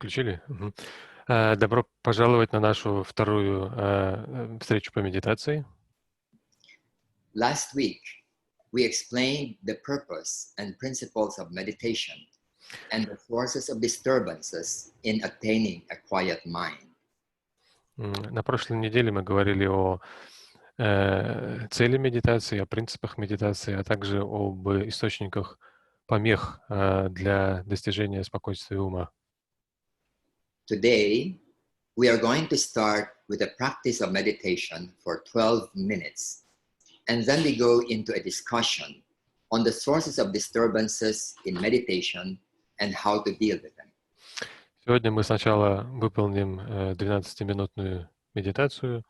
Включили? Мгм. Добро пожаловать на нашу вторую встречу по медитации. Last week, we explained the purpose and principles of meditation and the sources of disturbances in attaining a quiet mind. На прошлой неделе мы говорили о цели медитации, о принципах медитации, а также об источниках помех для достижения спокойствия ума. Today, we are going to start with a practice of meditation for 12 minutes, and then we go into a discussion on the sources of disturbances in meditation and how to deal with them. Сегодня мы сначала выполним 12-минутную медитацию,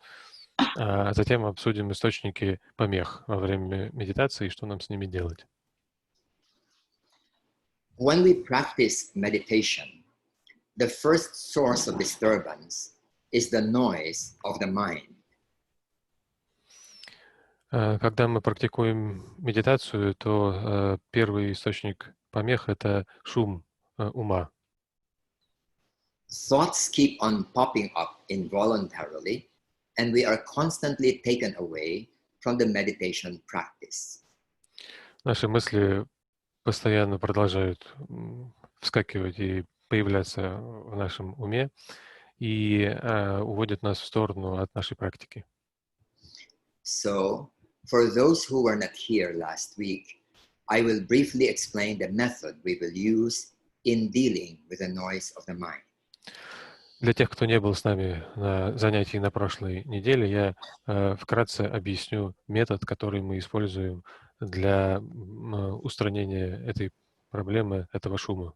а затем обсудим источники помех во время медитации и что нам с ними делать. When we practice meditation, the first source of disturbance is the noise of the mind. Когда мы практикуем медитацию, то первый источник помех — это шум ума. Thoughts keep on popping up involuntarily, and we are constantly taken away from the meditation practice. Наши мысли постоянно продолжают вскакивать и появляться в нашем уме и уводят нас в сторону от нашей практики. So, for those who were not here last week, I will briefly explain the method we will use in dealing with the noise of the mind. Для тех, кто не был с нами на занятии на прошлой неделе, я вкратце объясню метод, который мы используем для устранения этой проблемы, этого шума.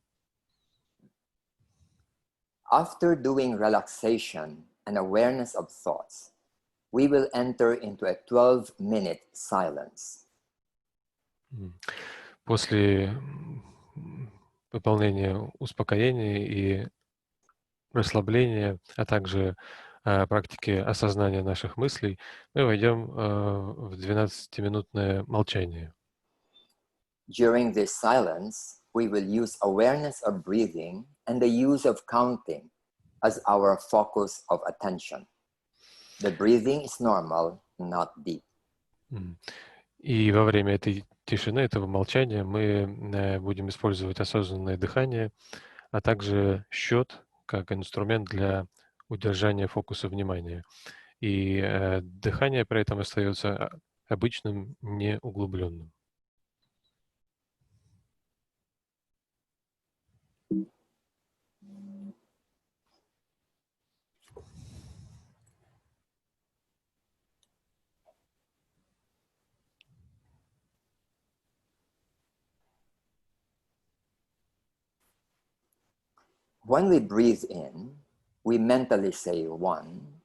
After doing relaxation and awareness of thoughts, we will enter into a 12-minute silence. После выполнения успокоения и расслабления, а также практики осознания наших мыслей, мы войдем в 12-минутное молчание. During this silence, we will use awareness of breathing and the use of counting as our focus of attention. The breathing is normal, not deep. И во время этой тишины, этого молчания мы будем использовать осознанное дыхание, а также счет как инструмент для удержания фокуса внимания. И дыхание при этом остается обычным, не углубленным. When we breathe in, we mentally say 1,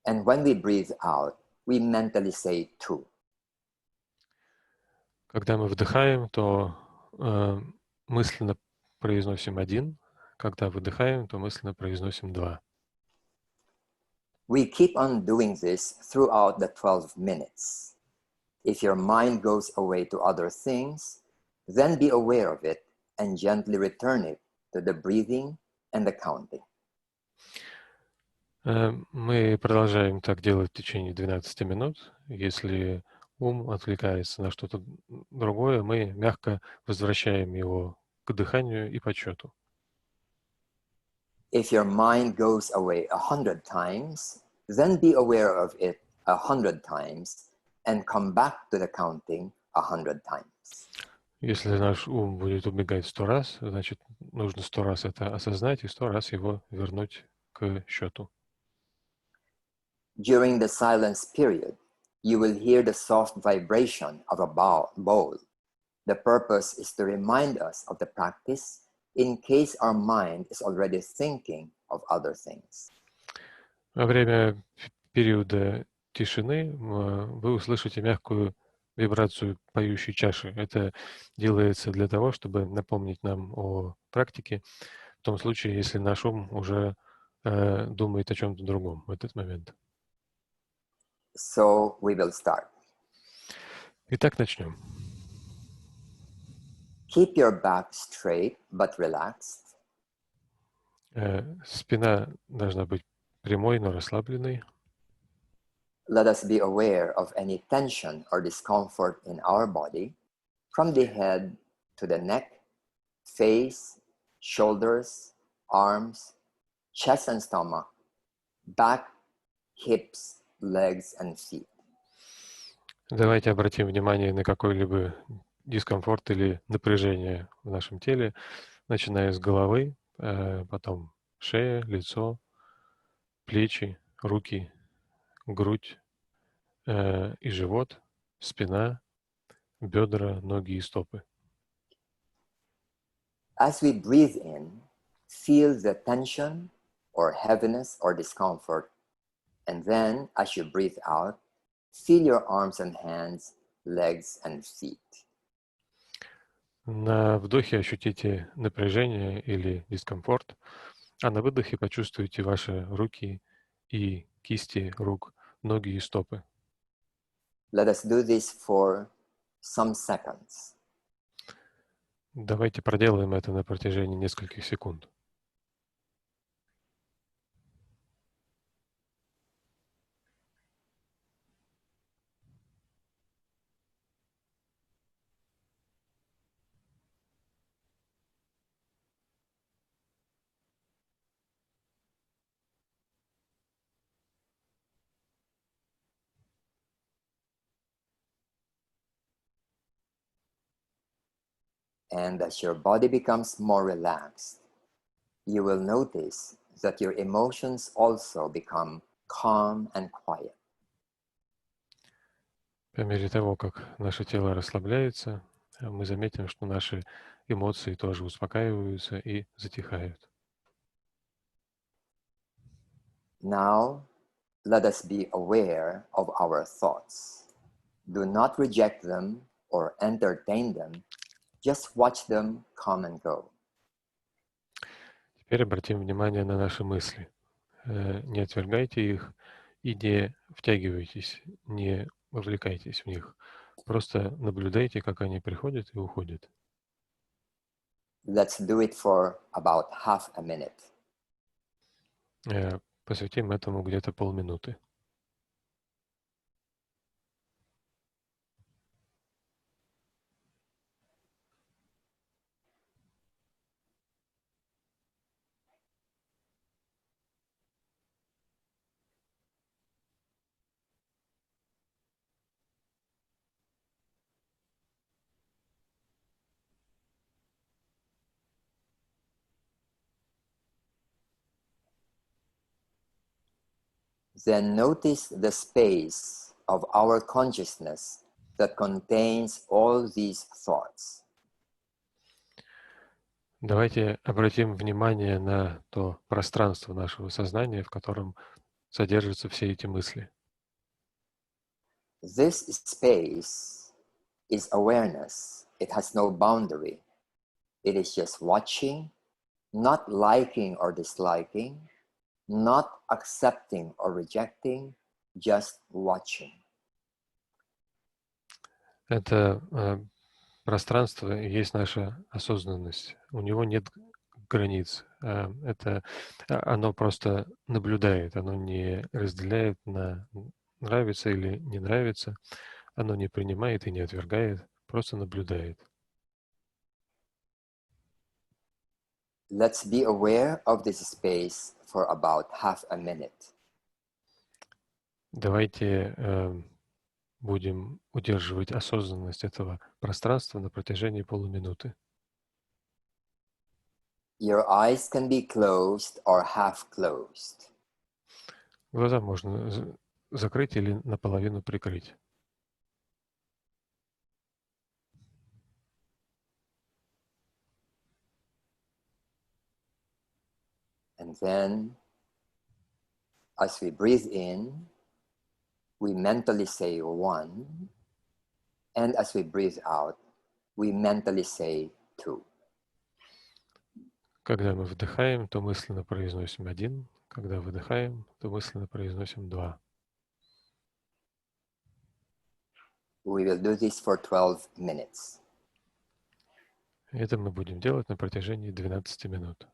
and when we breathe out, we mentally say 2. Когда мы вдыхаем, то мысленно произносим 1. Когда выдыхаем, то мысленно произносим 2. We keep on doing this throughout the 12 minutes. If your mind goes away to other things, then be aware of it and gently return it to the breathing and the counting. Мы продолжаем так делать в течение 12 минут. Если ум отвлекается на что-то другое, мы мягко возвращаем его к дыханию и подсчету. If your mind goes away 100 times, then be aware of it 100 times and come back to the counting 100 times. Если наш ум будет убегать 100 раз, значит, нужно 100 раз это осознать и 100 раз его вернуть к счету. During the silence period, you will hear the soft vibration of a bowl. The purpose is to remind us of the practice in case our mind is already thinking of other things. Во время периода тишины вы услышите мягкую вибрацию поющей чаши. Это делается для того, чтобы напомнить нам о практике, в том случае, если наш ум уже думает о чем-то другом в этот момент. So we will start. Итак, начнем. Keep your back straight but relaxed. Спина должна быть прямой, но расслабленной. Let us be aware of any tension or discomfort in our body, from the head to the neck, face, shoulders, arms, chest and stomach, back, hips, legs and feet. Давайте обратим внимание на какой-либо дискомфорт или напряжение в нашем теле, начиная с головы, потом шея, лицо, плечи, руки, грудь и живот, спина, бедра, ноги и стопы. As we breathe in, feel the tension or heaviness or discomfort. And then, as you breathe out, feel your arms and hands, legs and feet. На вдохе ощутите напряжение или дискомфорт, а на выдохе почувствуйте ваши руки и кисти рук, ноги и стопы. Let us do this for some seconds. Давайте проделаем это на протяжении нескольких секунд. And as your body becomes more relaxed, you will notice that your emotions also become calm and quiet. По мере того, как наше тело расслабляется, мы заметим, что наши эмоции тоже успокаиваются и затихают. Now, let us be aware of our thoughts. Do not reject them or entertain them. Just watch them come and go. Теперь обратим внимание на наши мысли. Не отвергайте их и не втягивайтесь, не вовлекайтесь в них. Просто наблюдайте, как они приходят и уходят. Let's do it for about half a minute. Посвятим этому где-то полминуты. Then notice the space of our consciousness that contains all these thoughts. Давайте обратим внимание на то пространство нашего сознания, в котором содержатся все эти мысли. This space is awareness. It has no boundary. It is just watching, not liking or disliking, not accepting or rejecting, just watching. Это пространство и есть наша осознанность. У него нет границ. Оно просто наблюдает, оно не разделяет на нравится или не нравится, оно не принимает и не отвергает, просто наблюдает. Let's be aware of this space for about half a minute. Давайте будем удерживать осознанность этого пространства на протяжении полуминуты. Your eyes can be closed or half closed. Глаза можно закрыть или наполовину прикрыть. And then, as we breathe in, we mentally say 1. And as we breathe out, we mentally say 2. Когда мы вдыхаем, то мысленно произносим 1. Когда выдыхаем, то мысленно произносим 2. We will do this for 12 minutes. Это мы будем делать на протяжении 12 минут.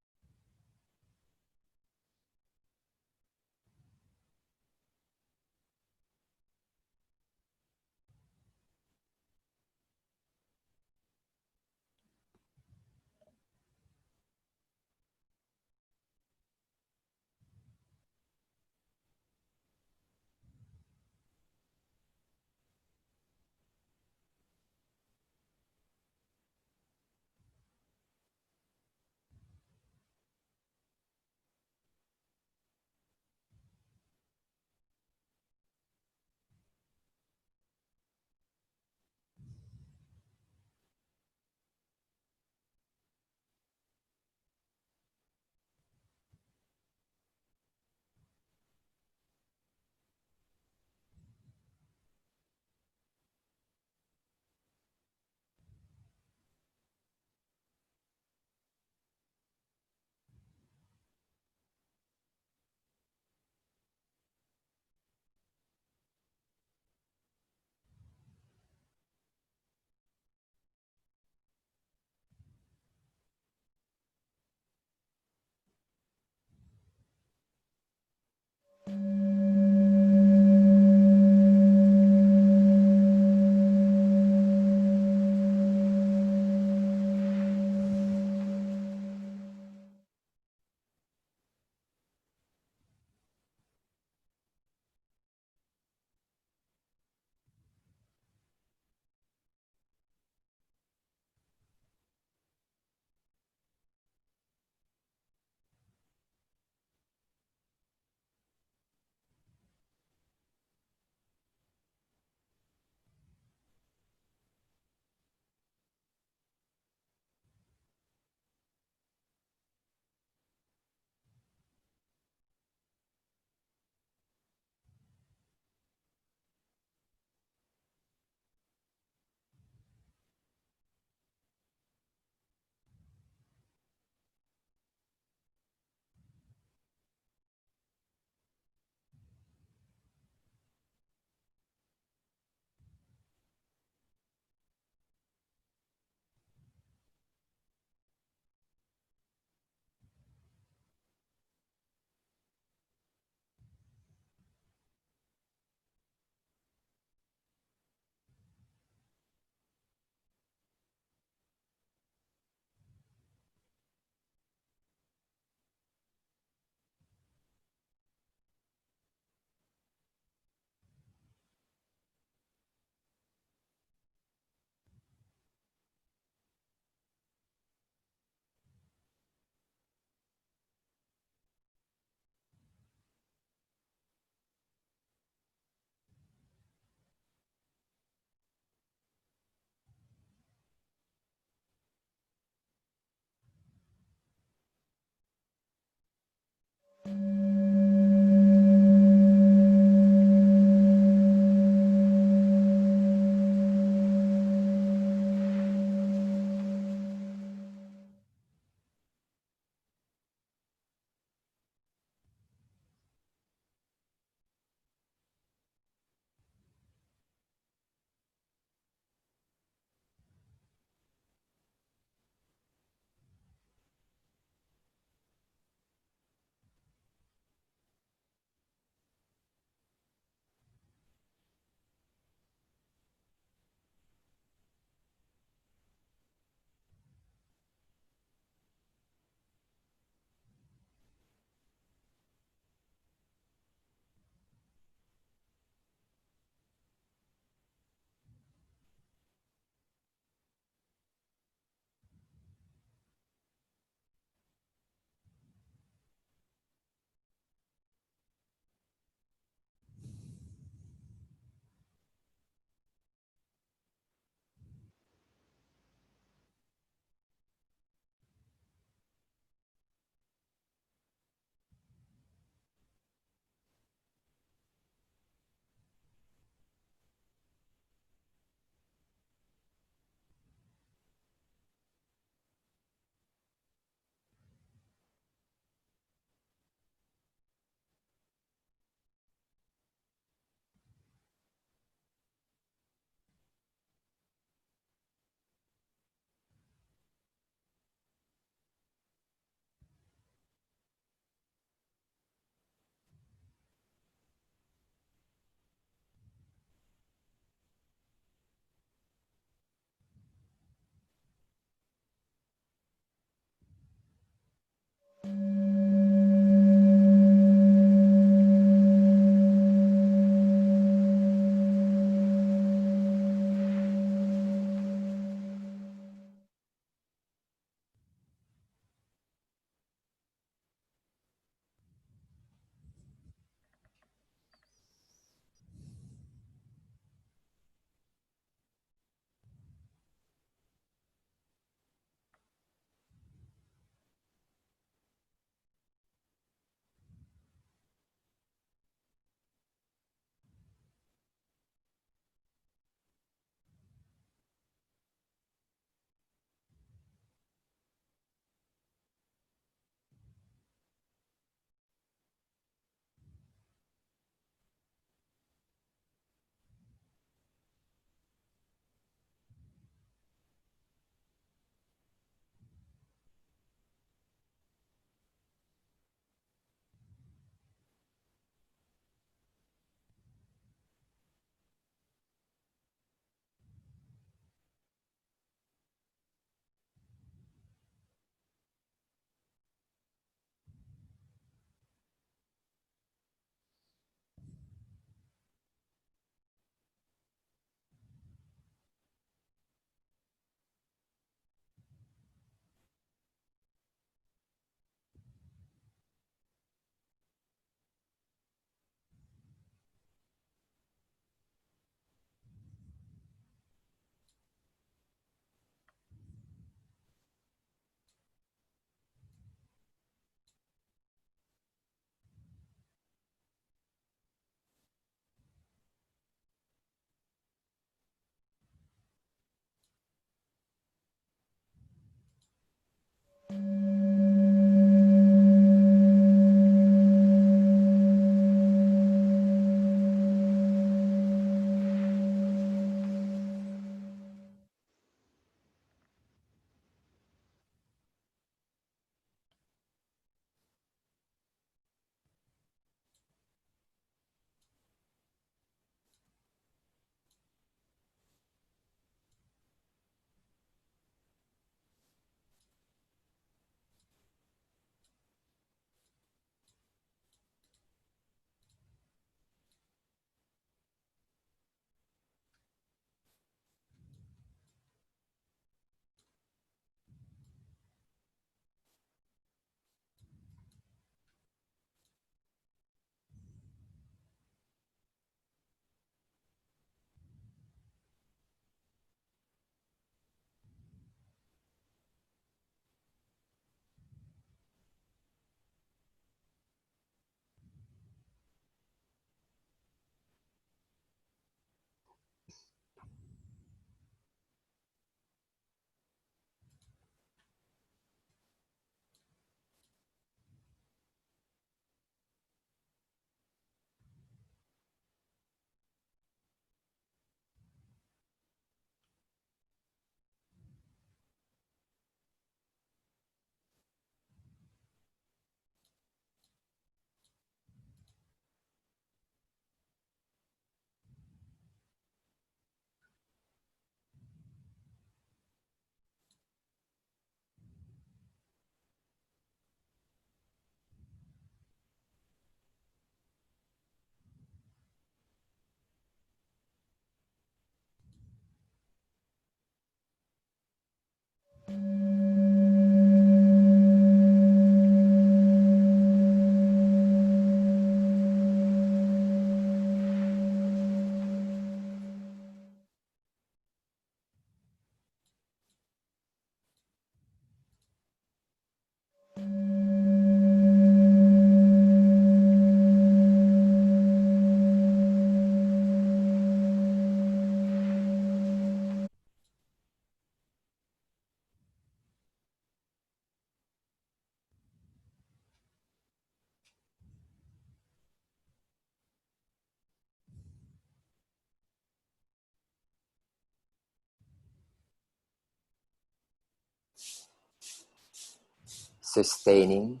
Sustaining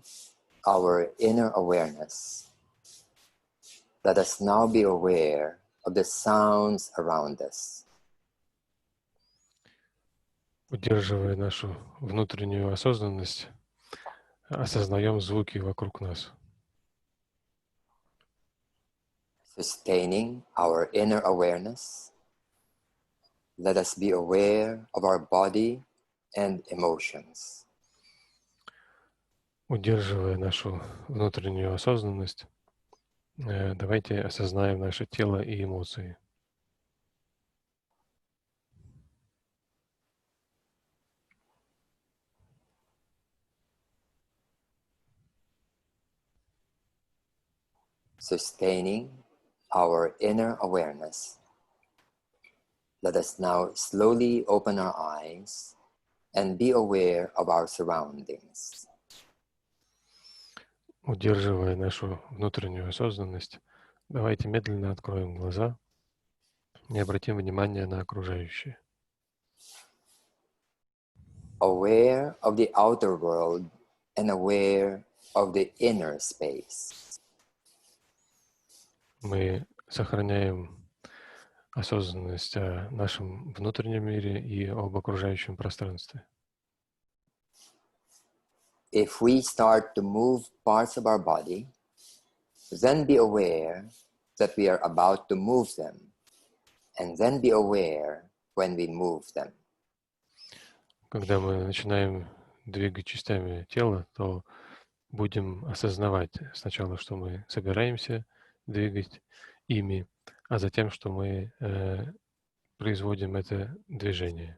our inner awareness, let us now be aware of the sounds around us. Удерживая нашу внутреннюю осознанность, осознаем звуки вокруг нас. Sustaining our inner awareness, let us be aware of our body and emotions. Удерживая нашу внутреннюю осознанность, давайте осознаем наше тело и эмоции. Sustaining our inner awareness, let us now slowly open our eyes and be aware of our surroundings. Удерживая нашу внутреннюю осознанность, давайте медленно откроем глаза и обратим внимание на окружающее. Aware of the outer world and aware of the inner space. Мы сохраняем осознанность о нашем внутреннем мире и об окружающем пространстве. If we start to move parts of our body, then be aware that we are about to move them, and then be aware when we move them. Когда мы начинаем двигать частями тела, то будем осознавать сначала, что мы собираемся двигать ими, а затем, что мы производим это движение.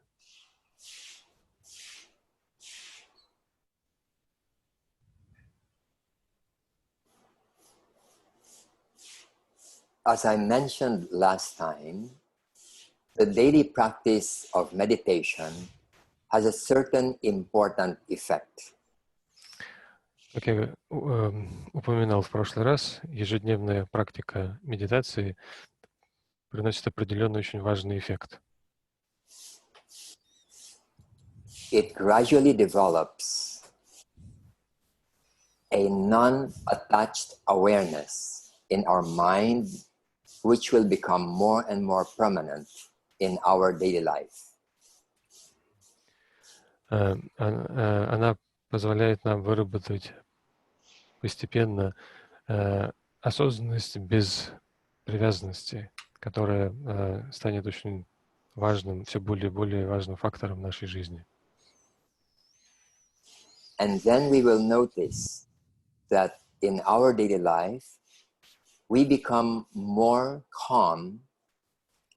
As I mentioned last time, the daily practice of meditation has a certain important effect. Как я упоминал в прошлый раз, ежедневная практика медитации приносит определенный очень важный эффект. It gradually develops a non-attached awareness in our mind, which will become more and more prominent in our daily life. Она позволяет нам выработать постепенно осознанность без привязанности, которая станет очень важным, все более и более важным фактором нашей жизни. And then we will notice that in our daily life, we become more calm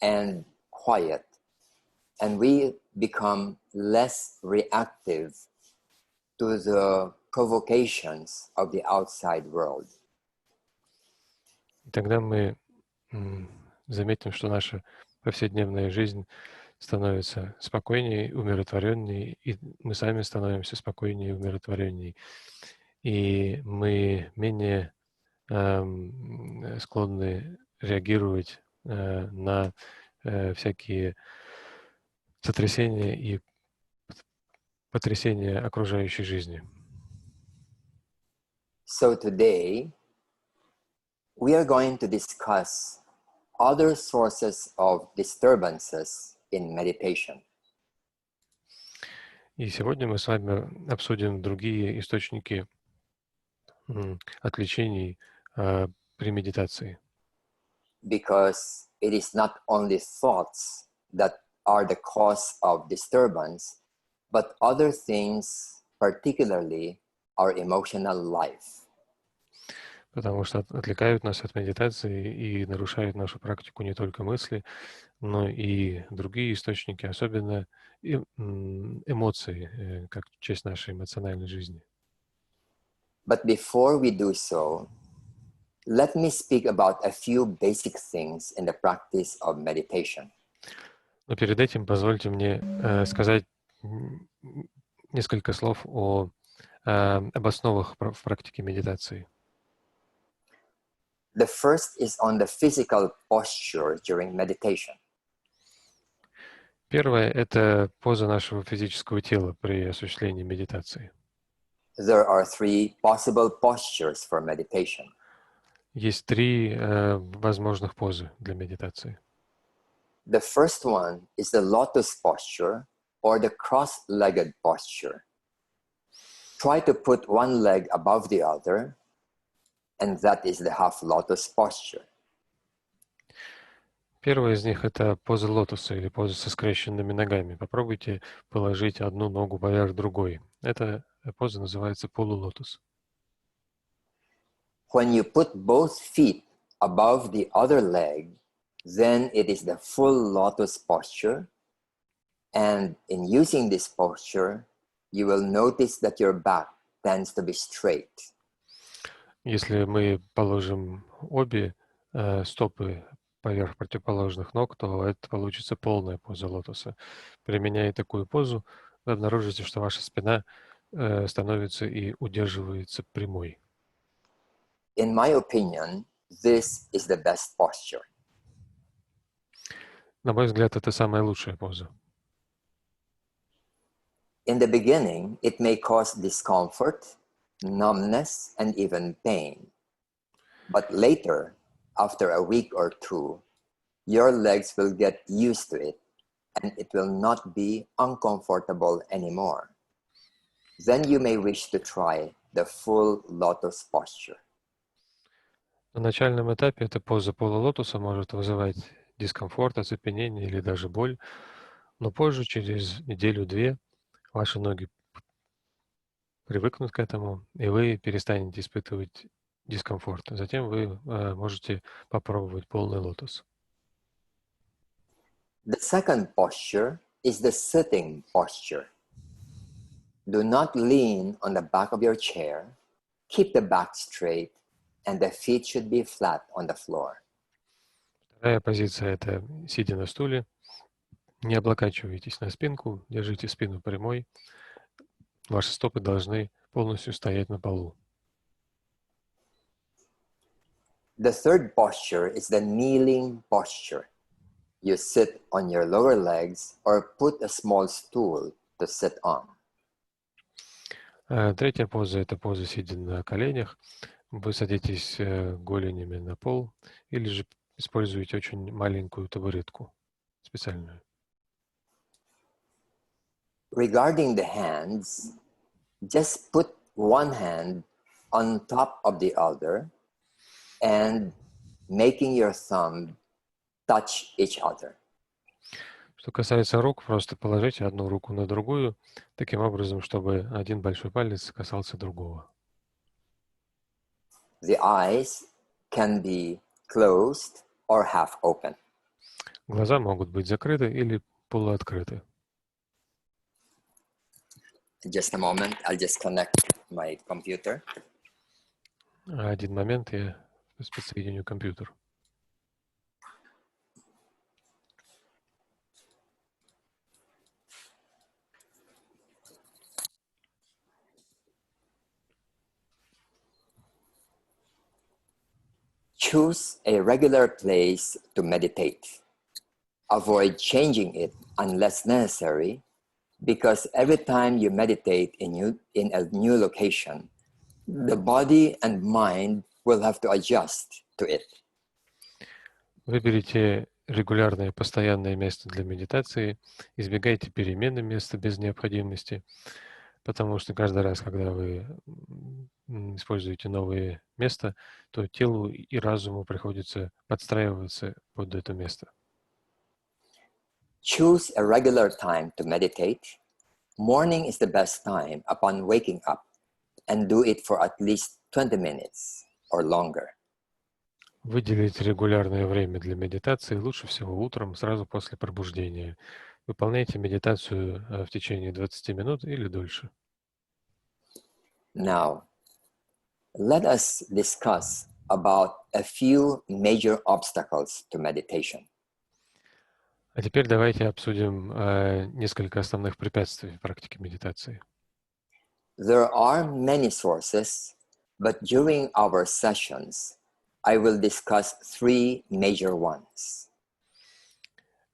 and quiet, and we become less reactive to the provocations of the outside world. И тогда мы заметим, что наша повседневная жизнь становится спокойнее, умиротвореннее, и мы сами становимся спокойнее и умиротвореннее. И мы менее склонны реагировать на всякие сотрясения и потрясения окружающей жизни. So today, we are going to discuss other sources of disturbances in meditation. И сегодня мы с вами обсудим другие источники отвлечений при медитации. Because it is not only thoughts that are the cause of disturbance, but other things, particularly our emotional life. Потому что отвлекают нас от медитации и нарушают нашу практику не только мысли, но и другие источники, особенно эмоции, как часть нашей эмоциональной жизни. But before we do so, let me speak about a few basic things in the practice of meditation. Но перед этим позвольте мне сказать несколько слов об основах в практике медитации. The first is on the physical posture during meditation. Первое — это поза нашего физического тела при осуществлении медитации. there are three possible postures for meditation. Есть три возможных позы для медитации. The first one is the lotus posture or the cross-legged posture. Try to put one leg above the other, and that is the half lotus posture. Первая из них — это поза лотоса или поза со скрещенными ногами. Попробуйте положить одну ногу поверх другой. Эта поза называется полулотос. When you put both feet above the other leg, then it is the full lotus posture. And in using this posture, you will notice that your back tends to be straight. Если мы положим обе стопы поверх противоположных ног, то это получится полная поза лотоса. Применяя такую позу, вы обнаружите, что ваша спина становится и удерживается прямой. In my opinion, this is the best posture. На мой взгляд, это самая лучшая поза. In the beginning, it may cause discomfort, numbness, and even pain. But later, after a week or two, your legs will get used to it, and it will not be uncomfortable anymore. Then you may wish to try the full lotus posture. На начальном этапе эта поза полулотоса может вызывать дискомфорт, оцепенение или даже боль, но позже, через неделю-две, ваши ноги привыкнут к этому, и вы перестанете испытывать дискомфорт. Затем вы можете попробовать полный лотос. The second posture is the sitting posture. Do not lean on the back of your chair. Keep the back straight, and the feet should be flat on the floor. Вторая позиция — это сидя на стуле. Не облокачивайтесь на спинку, держите спину прямой. Ваши стопы должны полностью стоять на полу. The third posture is the kneeling posture. You sit on your lower legs or put a small stool to sit on. Третья поза — это поза сидя на коленях. Вы садитесь голенями на пол или же используете очень маленькую табуретку специальную. Regarding the hands, just put one hand on top of the other and making your thumb touch each other. Что касается рук, просто положите одну руку на другую, таким образом, чтобы один большой палец касался другого. The eyes can be closed or half open. Глаза могут быть закрыты или полуоткрыты. Just a moment, I'll just connect my computer. Один момент, я подсоединю компьютер. Choose a regular place to meditate. Avoid changing it unless necessary, because every time you meditate in a new location, the body and mind will have to adjust to it. Выберите регулярное постоянное место для медитации, избегайте перемены места без необходимости, потому что каждый раз, когда вы используете новое место, то телу и разуму приходится подстраиваться под это место. Choose a regular time to meditate. Morning is the best time upon waking up, and do it for at least 20 minutes or longer. Выделить регулярное время для медитации лучше всего утром, сразу после пробуждения. Выполняйте медитацию в течение 20 минут или дольше. Now, let us discuss about a few major obstacles to meditation. А теперь давайте обсудим несколько основных препятствий в практике медитации. There are many sources, but during our sessions, I will discuss three major ones.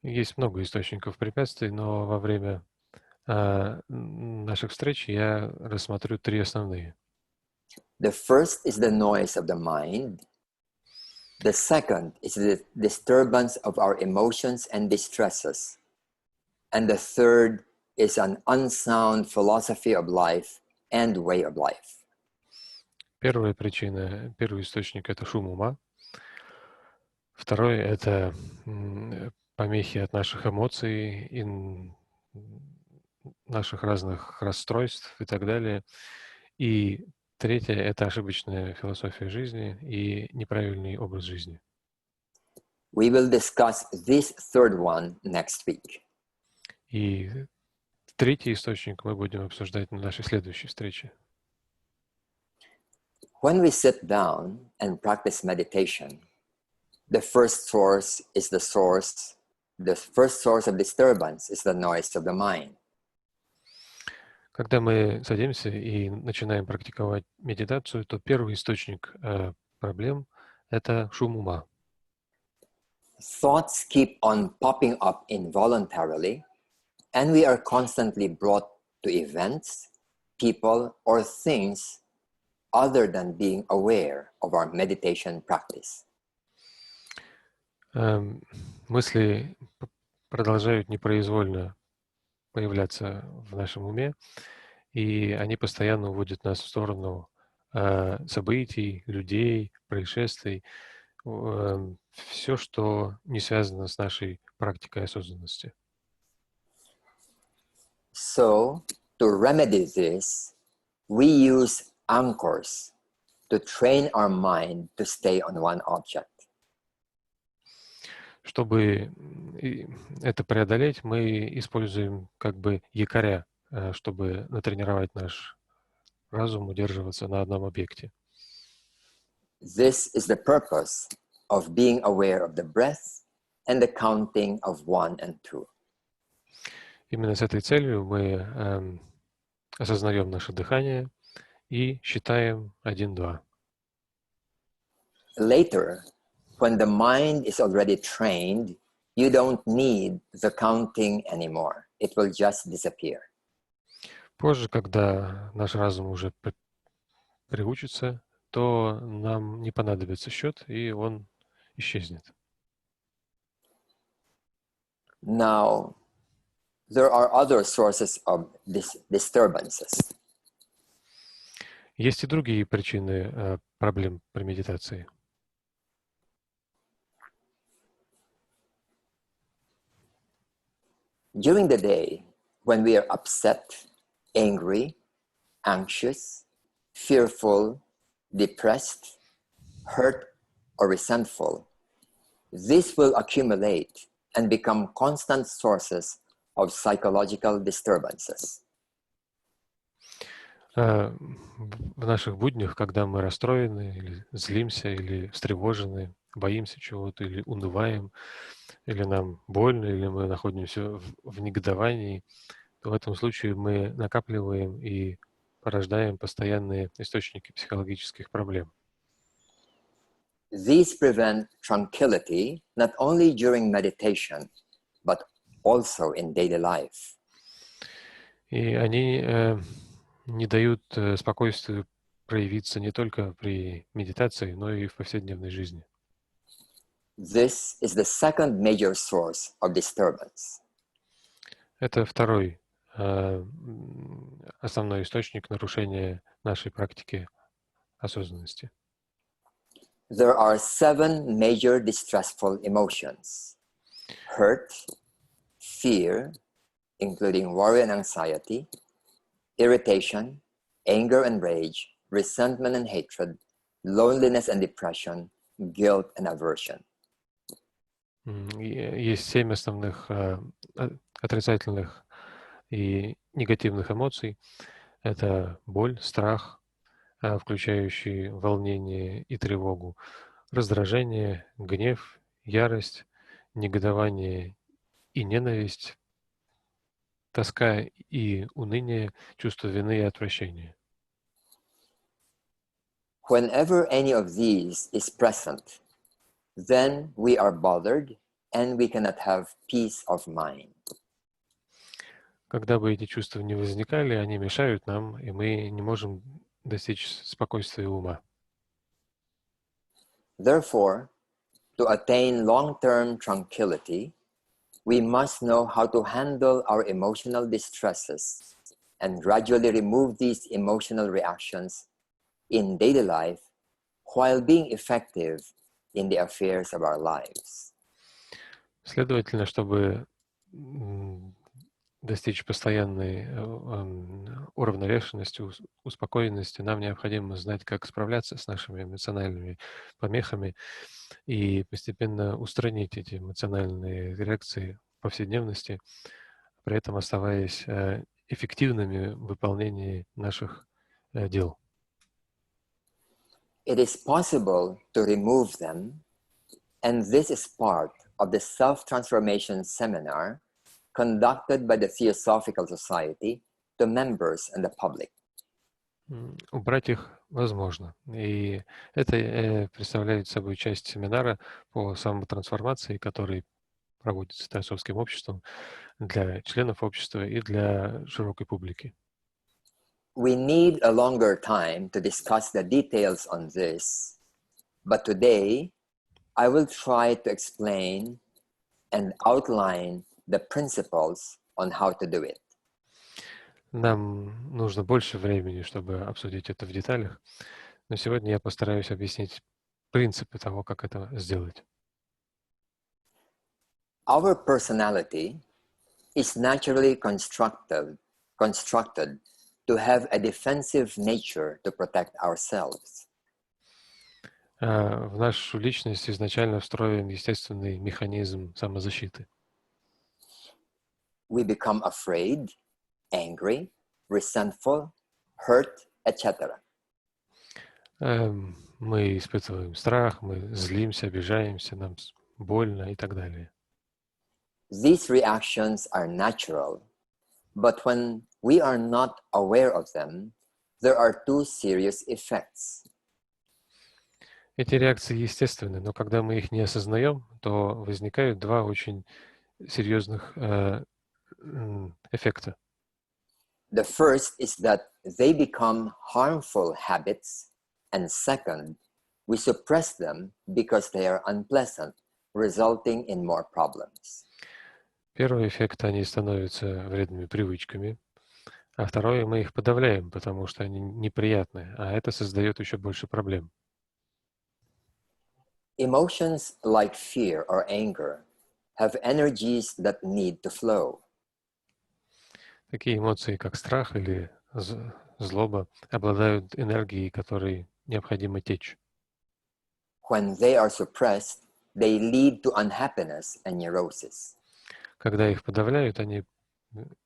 Есть много источников препятствий, но во время наших встреч я рассмотрю три основные. The first is the noise of the mind. The second is the disturbance of our emotions and distresses. And the third is an unsound philosophy of life and way of life. Первая причина, первый источник — это шум ума. Второй — это помехи от наших эмоций и наших разных расстройств и так далее. И третье — это ошибочная философия жизни и неправильный образ жизни. We will discuss this third one next week. И третий источник мы будем обсуждать на нашей следующей встрече. When we sit down and practice meditation, the first source of disturbance is the noise of the mind. Когда мы садимся и начинаем практиковать медитацию, то первый источник проблем — это шум ума. Thoughts keep on popping up involuntarily, and we are constantly brought to events, people, or things other than being aware of our meditation practice. Мысли продолжают непроизвольно появляться в нашем уме, и они постоянно уводят нас в сторону событий, людей, происшествий, все, что не связано с нашей практикой осознанности. So, to remedy this, we use anchors to train our mind to stay on one object. Чтобы это преодолеть, мы используем как бы якоря, чтобы натренировать наш разум удерживаться на одном объекте. This is the purpose of being aware of the breath and the counting of 1 and 2. Именно с этой целью мы осознаем наше дыхание и считаем 1-2. Later, when the mind is already trained, you don't need the counting anymore. It will just disappear. Позже, когда наш разум уже приучится, то нам не понадобится счет, и он исчезнет. Now, there are other sources of disturbances. Есть и другие причины проблем при медитации. During the day, when we are upset, angry, anxious, fearful, depressed, hurt, or resentful, this will accumulate and become constant sources of psychological disturbances. В наших буднях, когда мы расстроены, или злимся, или встревожены, боимся чего-то, или унываем, или нам больно, или мы находимся в негодовании, то в этом случае мы накапливаем и порождаем постоянные источники психологических проблем. These prevent tranquility not only during meditation, but also in daily life. И они не дают спокойствию проявиться не только при медитации, но и в повседневной жизни. This is the second major source of disturbance. Это второй основной источник нарушения нашей практики осознанности. There are 7 major distressful emotions: hurt, fear, including worry and anxiety, irritation, anger and rage, resentment and hatred, loneliness and depression, guilt and aversion. Есть 7 основных отрицательных и негативных эмоций. Это боль, страх, включающий волнение и тревогу, раздражение, гнев, ярость, негодование и ненависть, тоска и уныние, чувство вины и отвращения. Whenever any of these is present, then we are bothered and we cannot have peace of mind. Когда бы эти чувства не возникали, они мешают нам, и мы не можем достичь спокойствия ума. Therefore, to attain long-term tranquility, we must know how to handle our emotional distresses and gradually remove these emotional reactions in daily life while being effective in the affairs of our lives. Следовательно, чтобы достичь постоянной уравновешенности, успокоенности, нам необходимо знать, как справляться с нашими эмоциональными помехами и постепенно устранить эти эмоциональные реакции в повседневности, при этом оставаясь эффективными в выполнении наших дел. It is possible to remove them, and this is part of the self-transformation seminar conducted by the Theosophical Society to members and the public. Убрать их возможно. И это представляет собой часть семинара по самотрансформации, который проводится Теософским обществом для членов общества и для широкой публики. We need a longer time to discuss the details on this, but today I will try to explain and outline the principles on how to do it. Нам нужно больше времени, чтобы обсудить это в деталях, но сегодня я постараюсь объяснить принципы того, как это сделать. Our personality is naturally constructed to have a defensive nature to protect ourselves. В нашу личность изначально встроен естественный механизм самозащиты. We become afraid, angry, resentful, hurt, etc. Мы испытываем страх, мы злимся, обижаемся, нам больно и так далее. These reactions are natural, but when we are not aware of them, there are two serious effects. Эти реакции естественны, но когда мы их не осознаем, то возникают два очень серьезных эффекта. The first is that they become harmful habits, and second, we suppress them because they are unpleasant, resulting in more problems. Первый эффект — они становятся вредными привычками, а второе — мы их подавляем, потому что они неприятны, а это создает еще больше проблем. Emotions like fear or anger have energies that need to flow. Такие эмоции, как страх или злоба, обладают энергией, которой необходимо течь. When they are suppressed, they lead to unhappiness and neurosis. Когда их подавляют, они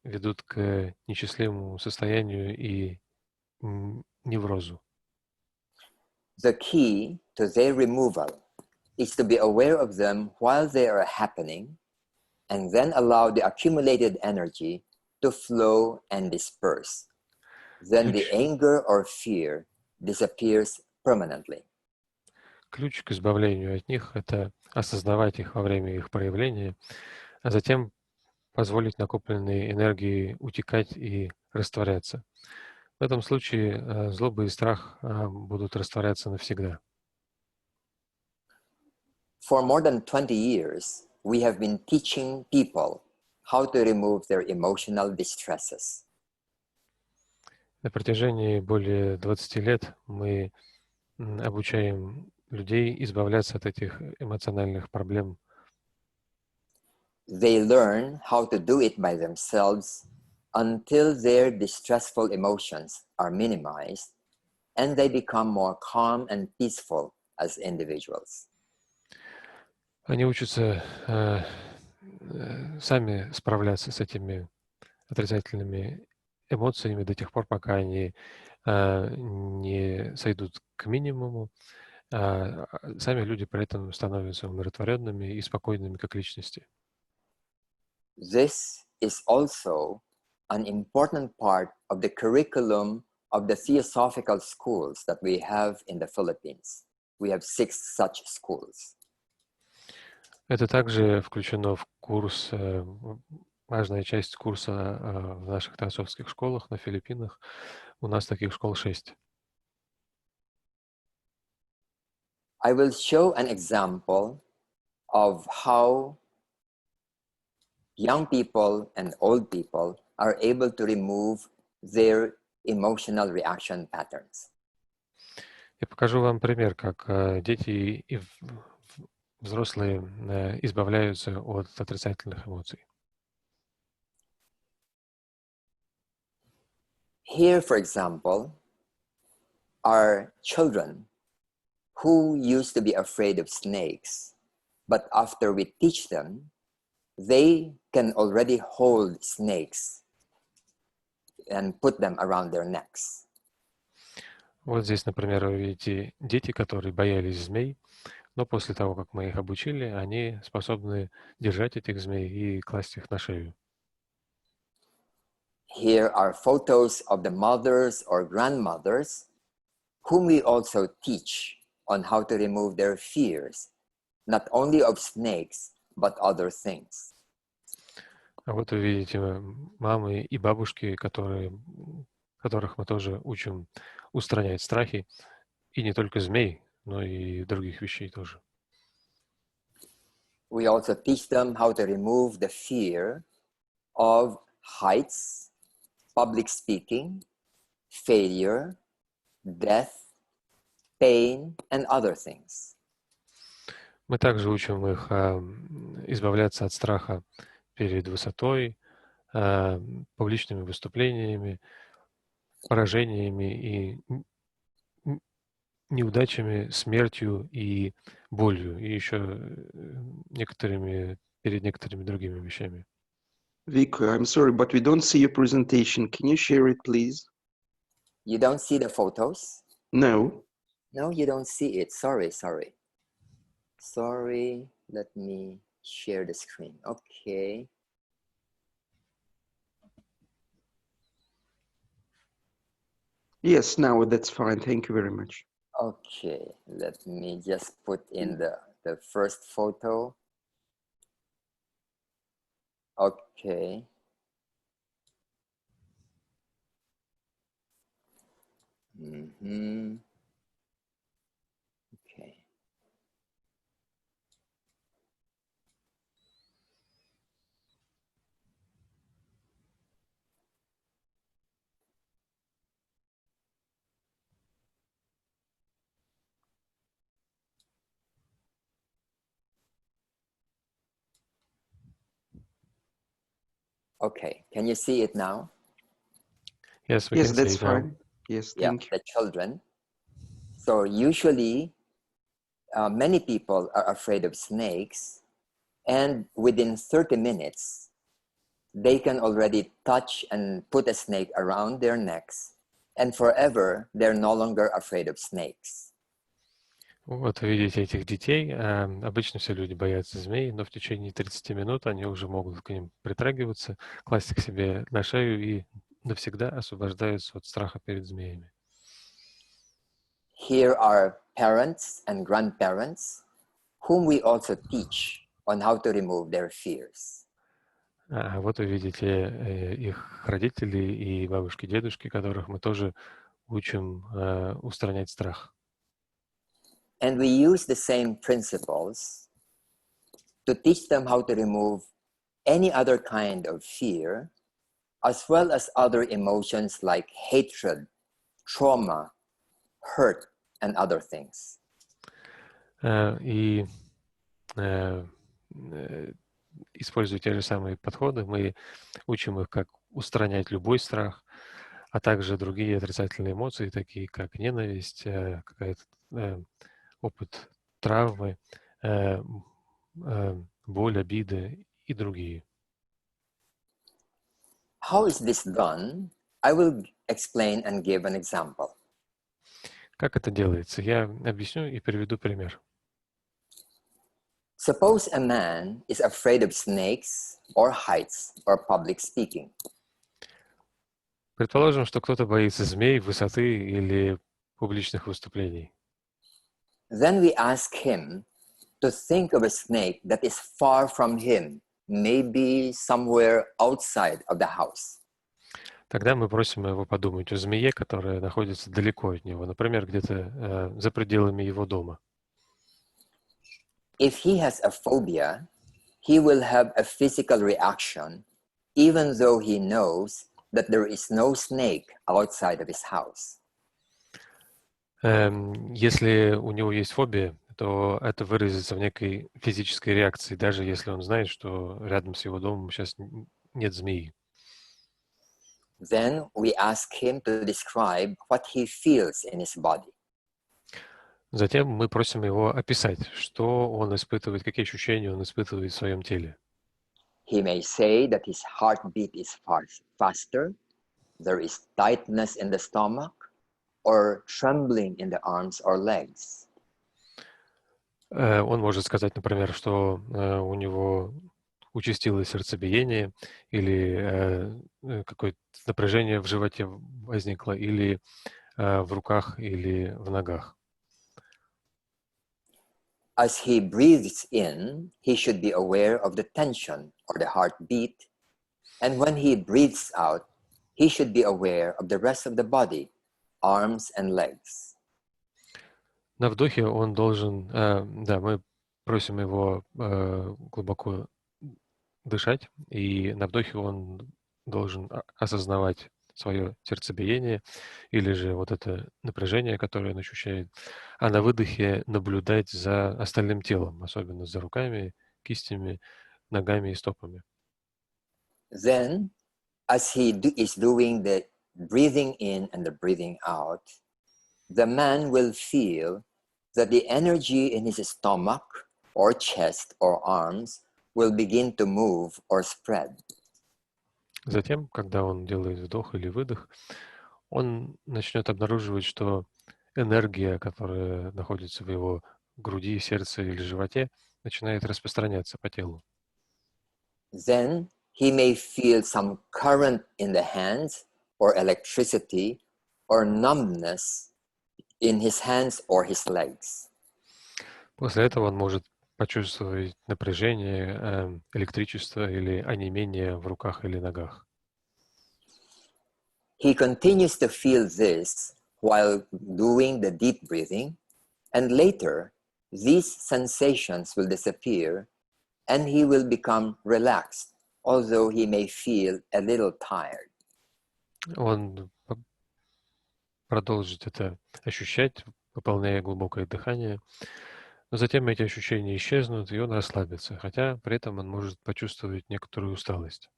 ведут к несчастливому состоянию и неврозу. The key to their removal is to be aware of them while they are happening and then allow the accumulated energy to flow and disperse. Then the anger or fear disappears permanently. Ключ к избавлению от них — это осознавать их во время их проявления, а затем позволить накопленной энергии утекать и растворяться. В этом случае злоба и страх будут растворяться навсегда. For more than 20 years, we have been teaching people how to remove their emotional distresses. На протяжении более 20 лет мы обучаем людей избавляться от этих эмоциональных проблем. They learn how to do it by themselves until their distressful emotions are minimized and they become more calm and peaceful as individuals. Они учатся сами справляться с этими отрицательными эмоциями до тех пор, пока они не сойдут к минимуму, сами люди при этом становятся умиротворенными и спокойными как личности. This is also an important part of the curriculum of the theosophical schools that we have in the Philippines. We have 6 such schools. Это также включено в курс важная часть курса в наших теософских школах на Филиппинах. У нас таких школ 6. I will show an example of how young people and old people are able to remove their emotional reaction patterns. Я покажу вам пример, как дети и взрослые избавляются от отрицательных эмоций. Here, for example, are children who used to be afraid of snakes, but after we teach them, they can already hold snakes and put them around their necks. Вот здесь, например, вы видите дети, которые боялись змей, но после того, как мы их обучили, они способны держать этих змей и класть их на шею. Here are photos of the mothers or grandmothers whom we also teach on how to remove their fears, not only of snakes, but other things. А вот вы видите мамы и бабушки, которых мы тоже учим устранять страхи, и не только змей, но и других вещей тоже. We also teach them how to remove the fear of heights, public speaking, failure, death, pain, and other things. Мы также учим их избавляться от страха перед высотой, публичными выступлениями, поражениями и неудачами, смертью и болью, и еще перед некоторыми другими вещами. Vic, I'm sorry, but we don't see your presentation. Can you share it, please? You don't see the photos? No. No, you don't see it. Sorry. Sorry, let me share the screen. Okay. Yes, now that's fine. Thank you very much. Okay, let me just put in the first photo. Okay. Okay. Okay, can you see it now? Yes, we Yes, can see that's it now. fine. Yes, Yeah, thank you. the children. So usually, many people are afraid of snakes, and within 30 minutes, they can already touch and put a snake around their necks, and forever, they're no longer afraid of snakes. Вот видите этих детей. Обычно все люди боятся змей, но в течение 30 минут они уже могут к ним притрагиваться, класть их к себе на шею и навсегда освобождаются от страха перед змеями. Here are parents and grandparents whom we also teach on how to remove their fears. Вот вы видите их родителей и бабушки, дедушки, которых мы тоже учим устранять страх. And we use the same principles to teach them how to remove any other kind of fear, as well as other emotions like hatred, trauma, hurt, and other things. И используя те же самые подходы, мы учим их, как устранять любой страх, а также другие отрицательные эмоции, такие как ненависть, какая-то опыт травмы, боль, обиды и другие. How is this done? I will explain and give an example. Как это делается? Я объясню и приведу пример. Suppose a man is afraid of snakes or heights or public speaking. Предположим, что кто-то боится змей, высоты или публичных выступлений. Then we ask him to think of a snake that is far from him, maybe somewhere outside of the house. Тогда мы просим его подумать о змее, которая находится далеко от него, например, где-то за пределами его дома. If he has a phobia, he will have a physical reaction, even though he knows that there is no snake outside of his house. Если у него есть фобия, то это выразится в некой физической реакции, даже если он знает, что рядом с его домом сейчас нет змеи. Then we ask him to describe what he feels in his body. Затем мы просим его описать, что он испытывает, какие ощущения он испытывает в своем теле. He may say that his heartbeat is faster, there is tightness in the stomach, or trembling in the arms or legs. Он может сказать, например, что у него участилось сердцебиение или какое-то напряжение в животе возникло, или в руках, или в ногах. As he breathes in, he should be aware of the tension or the heartbeat. And when he breathes out, he should be aware of the rest of the body, arms and legs. На вдохе он должен, да, мы просим его глубоко дышать, и на вдохе он должен осознавать свое сердцебиение или же вот это напряжение, которое он ощущает, а на выдохе наблюдать за остальным телом, особенно за руками, кистями, ногами и стопами. Then, as he is doing the breathing in and the breathing out, the man will feel that the energy in his stomach or chest or arms will begin to move or spread. Затем, когда он делает вдох или выдох, он начнет обнаруживать, что энергия, которая находится в его груди, сердце или животе, начинает распространяться по телу. Then he may feel some current in the hands or electricity or numbness in his hands or his legs. После этого он может почувствовать напряжение, электричество или онемение в руках или ногах. He continues to feel this while doing the deep breathing, and later these sensations will disappear and he will become relaxed, although he may feel a little tired. Он продолжит это ощущать, выполняя глубокое дыхание, но затем эти ощущения исчезнут, и он расслабится, хотя при этом он может почувствовать некоторую усталость.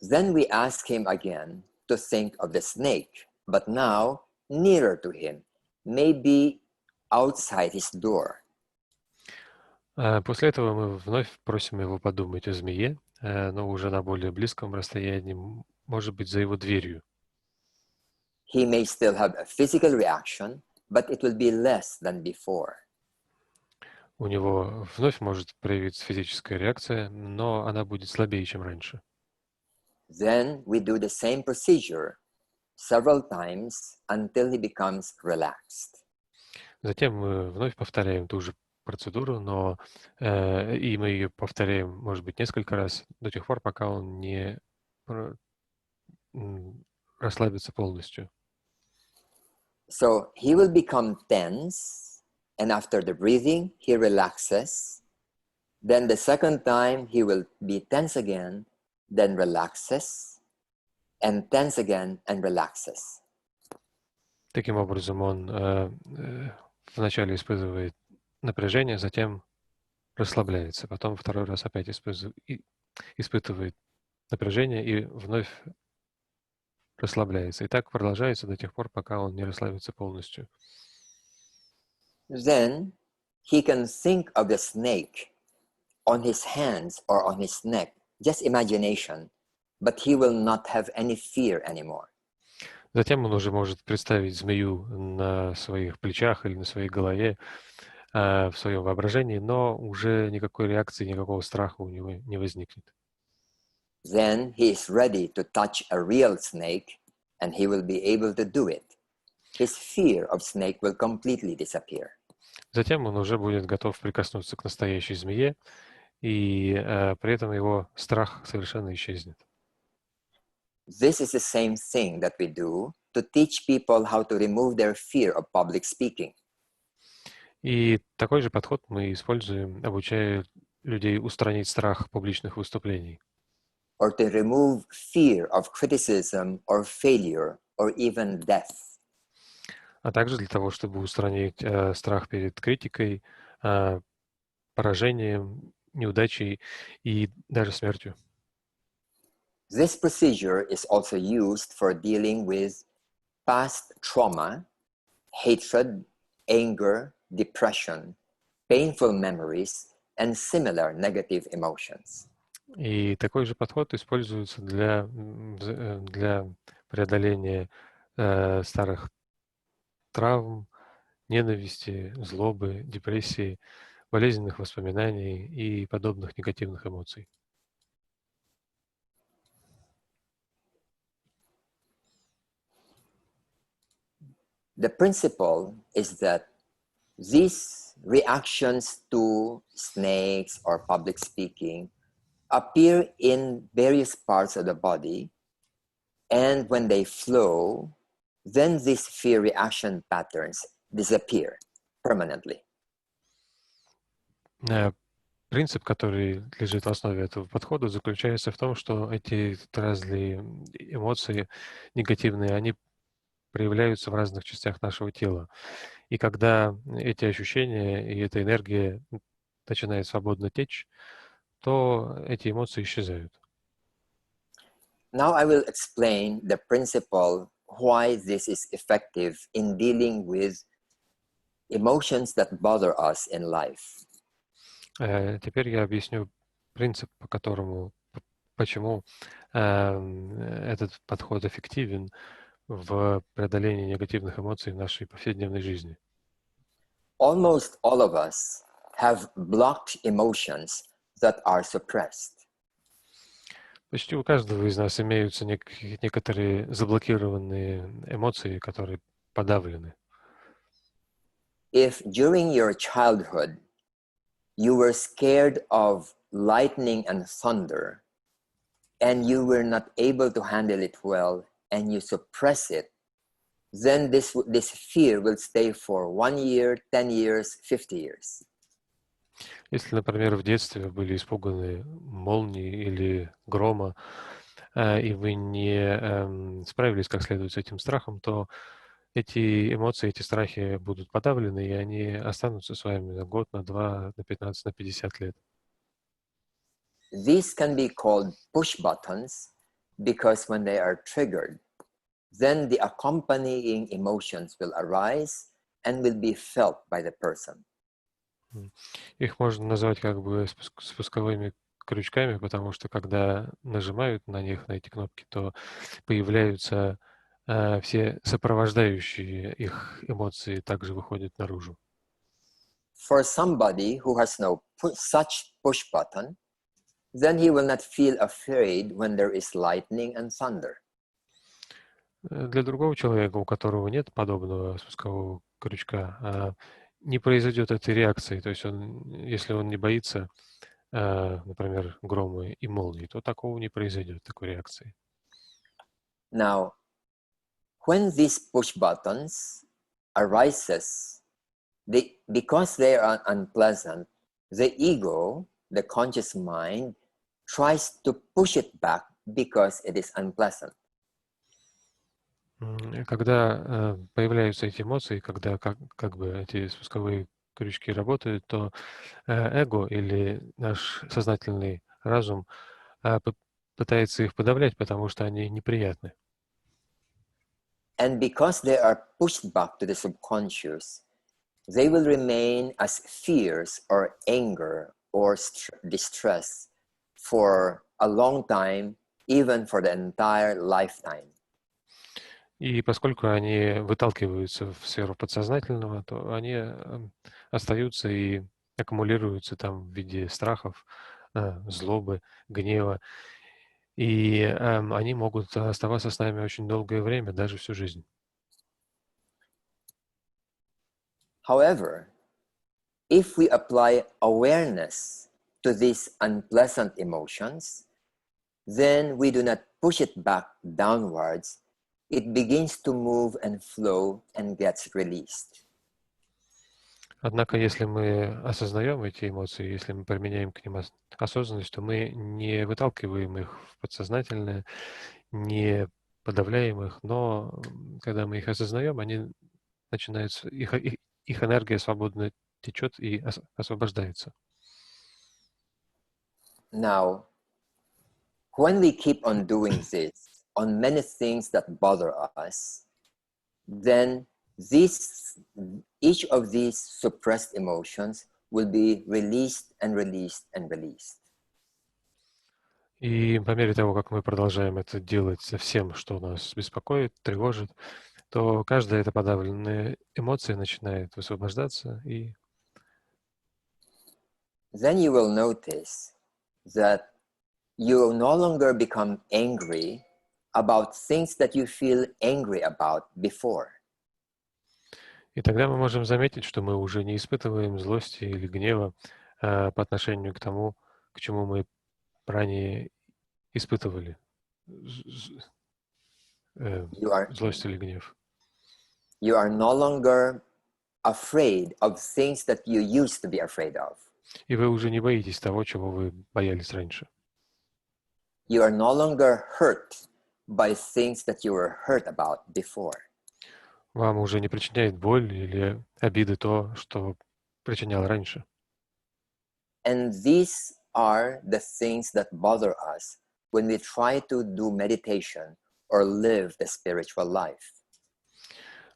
Then we ask him again to think of the snake, but now nearer to him, maybe outside his door. После этого мы вновь просим его подумать о змее, но уже на более близком расстоянии, может быть, за его дверью. He may still have a physical reaction, but it will be less than before. У него вновь может проявиться физическая реакция, но она будет слабее, чем раньше. Then we do the same procedure several times until he becomes relaxed. Затем мы вновь повторяем ту же процедуру, но и мы ее повторяем, может быть, несколько раз до тех пор, пока он не расслабится полностью. So he will become tense, and after the breathing, he relaxes. Then the second time, he will be tense again, then relaxes, and tense again and relaxes. Таким образом, он вначале испытывает напряжение, затем расслабляется, потом второй раз опять испытывает напряжение и вновь расслабляется. И так продолжается до тех пор, пока он не расслабится полностью. Then he can think of the snake on his hands or on his neck, just imagination, but he will not have any fear anymore. Затем он уже может представить змею на своих плечах или на своей голове, в своем воображении, но уже никакой реакции, никакого страха у него не возникнет. Then he is ready to touch a real snake, and he will be able to do it. His fear of snake will completely disappear. Затем он уже будет готов прикоснуться к настоящей змее, и при этом его страх совершенно исчезнет. This is the same thing that we do to teach people how to remove their fear of public speaking. И такой же подход мы используем, обучая людей устранить страх публичных выступлений, Or to remove fear of criticism or failure or even death. а также для того, чтобы устранить страх перед критикой, поражением, неудачей и даже смертью. This procedure is also used for dealing with past trauma, hatred, anger, depression, painful memories, and similar negative emotions. И такой же подход используется для преодоления старых травм, ненависти, злобы, депрессии, болезненных воспоминаний и подобных негативных эмоций. The principle is that these reactions to snakes or public speaking appear in various parts of the body, and when they flow, then these fear reaction patterns disappear permanently. Принцип, который лежит в основе этого подхода, заключается в том, что эти разные эмоции негативные, они проявляются в разных частях нашего тела. И когда эти ощущения и эта энергия начинает свободно течь, то эти эмоции исчезают. Now I will explain the principle why this is effective in dealing with emotions that bother us in life. Теперь я объясню принцип, по которому, почему этот подход эффективен в преодолении негативных эмоций в нашей повседневной жизни. Almost all of us have blocked emotions that are suppressed. Почти у каждого из нас имеются некоторые заблокированные эмоции, которые подавлены. If during your childhood you were scared of lightning and thunder, and you were not able to handle it well, and you suppress it, then this fear will stay for 1 year, 10 years, 50 years. Если, например, в детстве вы были испуганы молнии или грома, и вы не справились как следует с этим страхом, то эти эмоции, эти страхи будут подавлены, и они останутся с вами на год, на 2, на 15, на 50 лет. These can be called push buttons because when they are triggered, then the accompanying emotions will arise and will be felt by the person. Их можно назвать как бы спусковыми крючками, потому что когда нажимают на них, на эти кнопки, то появляются все сопровождающие их эмоции также выходят наружу. For somebody who has no such push button, then he will not feel afraid when there is lightning and thunder. Для другого человека, у которого нет подобного спускового крючка, не произойдет этой реакции. То есть если он не боится, например, грома и молнии, то такого не произойдет, такой реакции. Now, when these push buttons arises, because they are unpleasant, the ego, the conscious mind, tries to push it back because it is unpleasant. Когда появляются эти эмоции, когда как бы эти спусковые крючки работают, то эго или наш сознательный разум пытается их подавлять, потому что они неприятны. And because they are pushed back to the subconscious, they will remain as fears or anger or distress for a long time, even for the entire lifetime. И поскольку они выталкиваются в сферу подсознательного, то они остаются и аккумулируются там в виде страхов, злобы, гнева. И они могут оставаться с нами очень долгое время, даже всю жизнь. However, if we apply awareness to these unpleasant emotions, then we do not push it back downwards. It begins to move and flow and gets released. Однако, если мы осознаем эти эмоции, если мы применяем к ним осознанность, то мы не выталкиваем их в подсознательное, не подавляем их, но когда мы их осознаем, они начинаются, их энергия свободно течет и освобождается. Now, when we keep on doing this on many things that bother us, then each of these suppressed emotions will be released and released and released. И по мере того, как мы продолжаем это делать со всем, что нас беспокоит, тревожит, то каждая эта подавленная эмоция начинает высвобождаться. И Then you will notice that you no longer become angry about things that you feel angry about before. И тогда мы можем заметить, что мы уже не испытываем злости или гнева по отношению к тому, к чему мы ранее испытывали злость или гнев. You are no longer afraid of things that you used to be afraid of. И вы уже не боитесь того, чего вы боялись раньше. You are no longer hurt by things that you were hurt about before. Вам уже не причиняет боль или обиды то, что причинял раньше. And these are the things that bother us when we try to do meditation or live the spiritual life.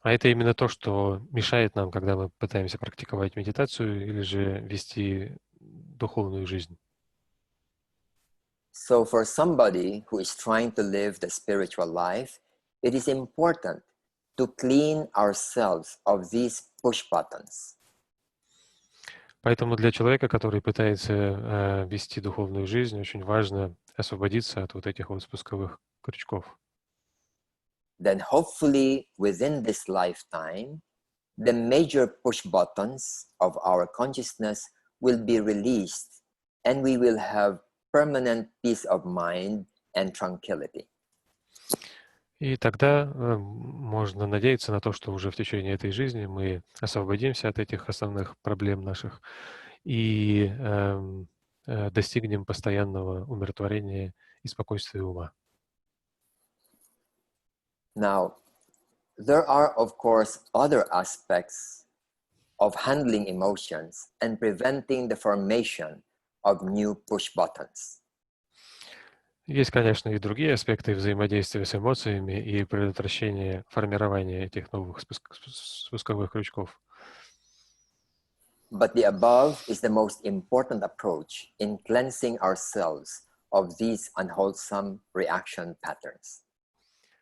А это именно то, что мешает нам, когда мы пытаемся практиковать медитацию или же вести духовную жизнь. So for somebody who is trying to live the spiritual life, it is important to clean ourselves of these push buttons. Поэтому для человека, который пытается вести духовную жизнь, очень важно освободиться от вот этих вот спусковых крючков. Then hopefully within this lifetime, the major push buttons of our consciousness will be released and we will have permanent peace of mind and tranquility. И тогда можно надеяться на то, что уже в течение этой жизни мы освободимся от этих основных проблем наших и достигнем постоянного умиротворения и спокойствия ума. Now, there are, of course, other aspects of handling emotions and preventing the formation of new push buttons. Есть, конечно, и другие аспекты взаимодействия с эмоциями и предотвращения формирования этих новых спусковых крючков. But the above is the most important approach in cleansing ourselves of these unwholesome reaction patterns.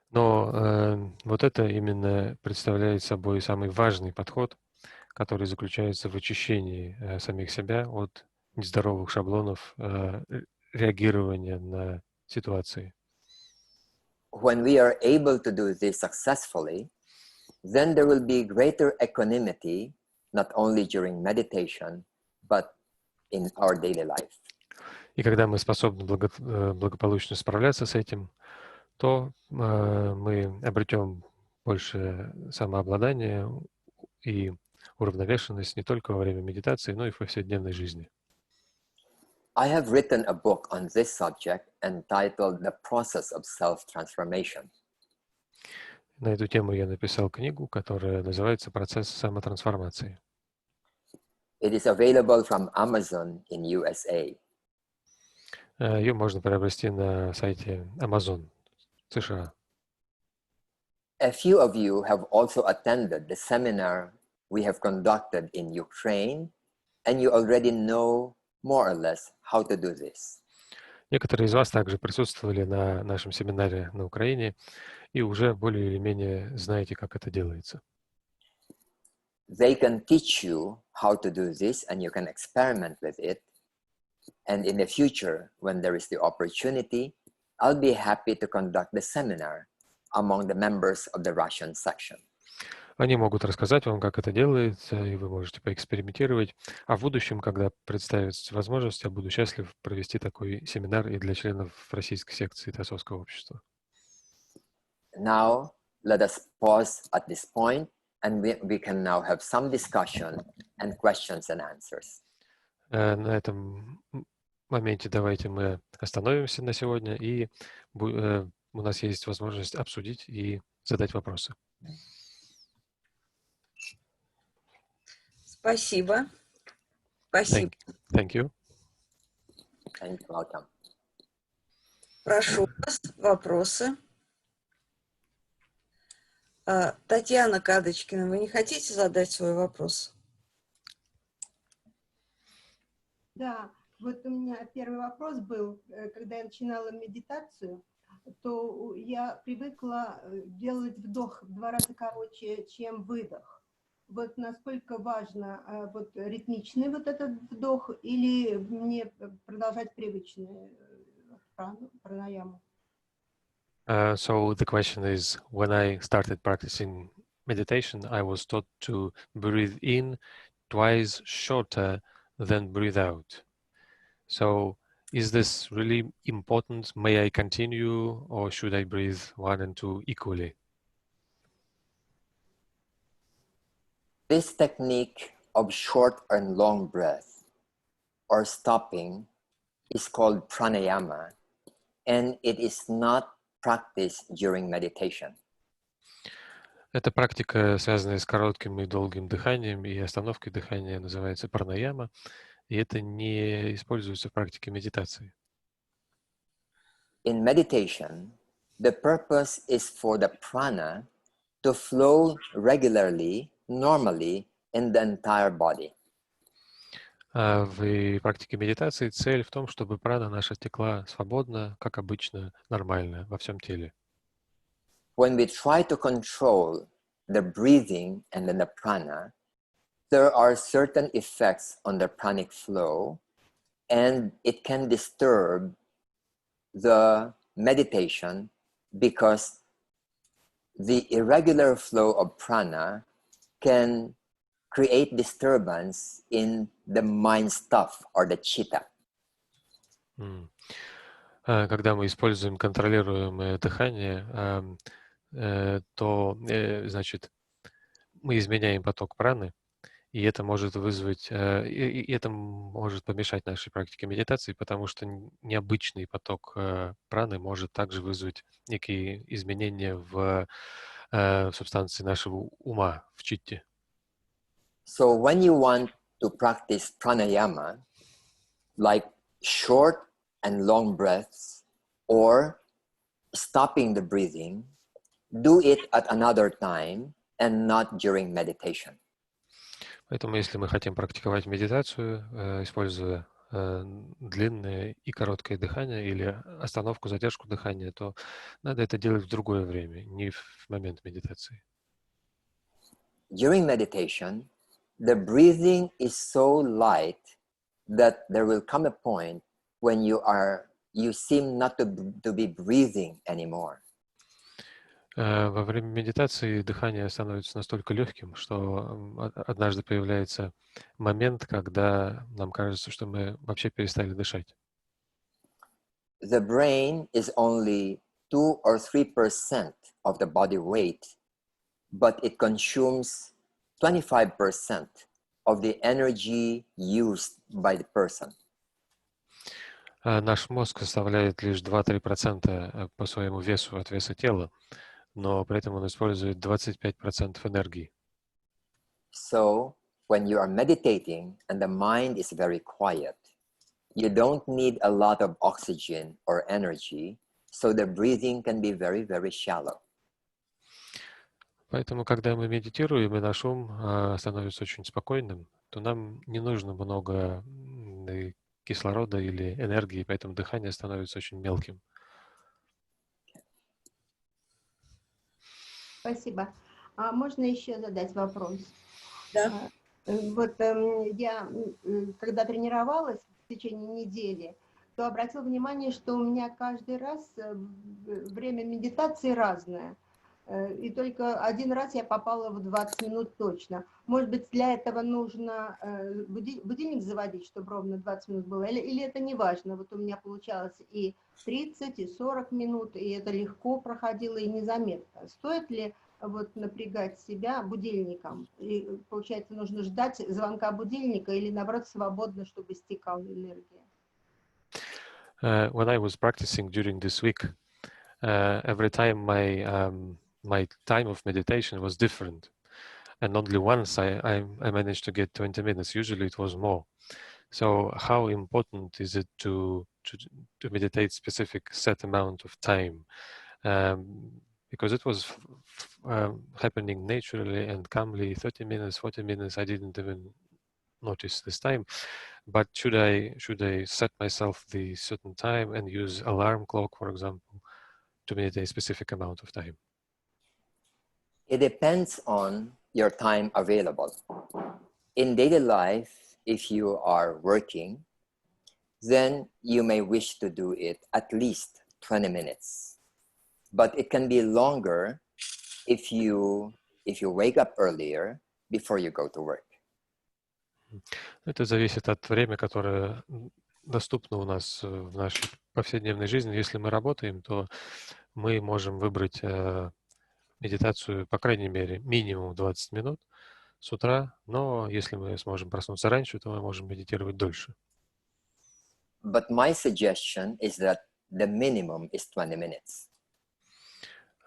Но вот это именно представляет собой самый важный подход, который заключается в очищении самих себя от нездоровых шаблонов реагирования на ситуации. When we are able to do this successfully, then there will be greater equanimity, not only during meditation, but in our daily life. И когда мы способны благополучно справляться с этим, то мы обретем больше самообладания и уравновешенность не только во время медитации, но и в повседневной жизни. I have written a book on this subject entitled The Process of Self-Transformation. На эту тему я написал книгу, которая называется «Процесс самотрансформации». It is available from Amazon in USA. Ее можно приобрести на сайте Amazon, США. A few of you have also attended the seminar we have conducted in Ukraine, and you already know more or less how to do this. Некоторые из вас также присутствовали на нашем семинаре на Украине и уже более или менее знаете, как это делается. They can teach you how to do this, and you can experiment with it. And in the future, when there is the opportunity, I'll be happy to conduct the seminar among the members of the Russian section. Они могут рассказать вам, как это делается, и вы можете поэкспериментировать. А в будущем, когда представится возможность, я буду счастлив провести такой семинар и для членов российской секции Теософского общества. Now, let us pause at this point, and we can now have some discussion and questions and answers. На этом моменте давайте мы остановимся на сегодня, и у нас есть возможность обсудить и задать вопросы. Спасибо. Спасибо. Thank you. And welcome. Прошу вас, вопросы. Татьяна Кадочкина, вы не хотите задать свой вопрос? Да, вот у меня первый вопрос был, когда я начинала медитацию, то я привыкла делать вдох в 2 раза короче, чем выдох. Вот насколько важно вот ритмичный вот этот вдох или мне продолжать привычный пранаяму? So the question is, when I started practicing meditation, I was taught to breathe in twice shorter than breathe out. So is this really important? May I continue, or should I breathe 1 and 2 equally? This technique of short and long breath or stopping is called pranayama, and it is not practiced during meditation. Эта практика, связанная с коротким и долгим дыханием и остановкой дыхания, называется пранаяма, и это не используется в практике медитации. In meditation, the purpose is for the prana to flow regularly, normally in the entire body. В практике медитации цель в том, чтобы прана наша текла свободно, как обычно, нормально, во всем теле. When we try to control the breathing and then the prana, there are certain effects on the pranic flow, and it can disturb the meditation because the irregular flow of prana can create disturbance in the mind stuff or the chitta. Когда мы используем контролируемое дыхание, то, значит, мы изменяем поток праны, и это может вызвать, и это может помешать нашей практике медитации, потому что необычный поток праны может также вызвать некие изменения в субстанции нашего ума, в читте. So when you want to practice pranayama, like short and long breaths or stopping the breathing, do it at another time and not during meditation. Поэтому, если мы хотим практиковать медитацию, используя длинное и короткое дыхание или остановку, задержку дыхания, то надо это делать в другое время, не в момент медитации. During meditation, the breathing is so light that there will come a point when you seem not to be breathing anymore. Во время медитации дыхание становится настолько легким, что однажды появляется момент, когда нам кажется, что мы вообще перестали дышать. The brain is only 2 or 3% of the body weight, but it consumes 25% of the energy used by the person. Наш мозг составляет лишь 2-3% по своему весу от веса тела, но при этом он использует 25% энергии. So, when you are meditating and the mind is very quiet, you don't need a lot of oxygen or energy, so the breathing can be very, very shallow. Поэтому, когда мы медитируем, и наш ум становится очень спокойным, то нам не нужно много кислорода или энергии, поэтому дыхание становится очень мелким. Спасибо. А можно еще задать вопрос? Да. Вот я, когда тренировалась в течение недели, то обратила внимание, что у меня каждый раз время медитации разное. И только один раз я попала в 20 минут точно. Может быть, для этого нужно будильник заводить, чтобы ровно 20 минут было, или это не важно? Вот у меня получалось и 30, и 40 минут, и это легко проходило и незаметно. Стоит ли вот напрягать себя будильником? И, получается, нужно ждать звонка будильника или, наоборот, свободно, чтобы стекала энергия? When I was practicing during this week, every time my time of meditation was different, and only once I managed to get 20 minutes. Usually it was more. So how important is it to meditate specific set amount of time? Because it was happening naturally and calmly, 30 minutes, 40 minutes. I didn't even notice this time. But should I set myself the certain time and use alarm clock, for example, to meditate a specific amount of time? It depends on your time available. In daily life, if you are working, then you may wish to do it at least 20 minutes. But it can be longer if you wake up earlier before you go to work. Это зависит от времени, которое доступно у нас в нашей повседневной жизни. Если мы работаем, то мы можем выбрать медитацию, по крайней мере, минимум 20 минут с утра, но если мы сможем проснуться раньше, то мы можем медитировать дольше. But my suggestion is that the minimum is 20 minutes.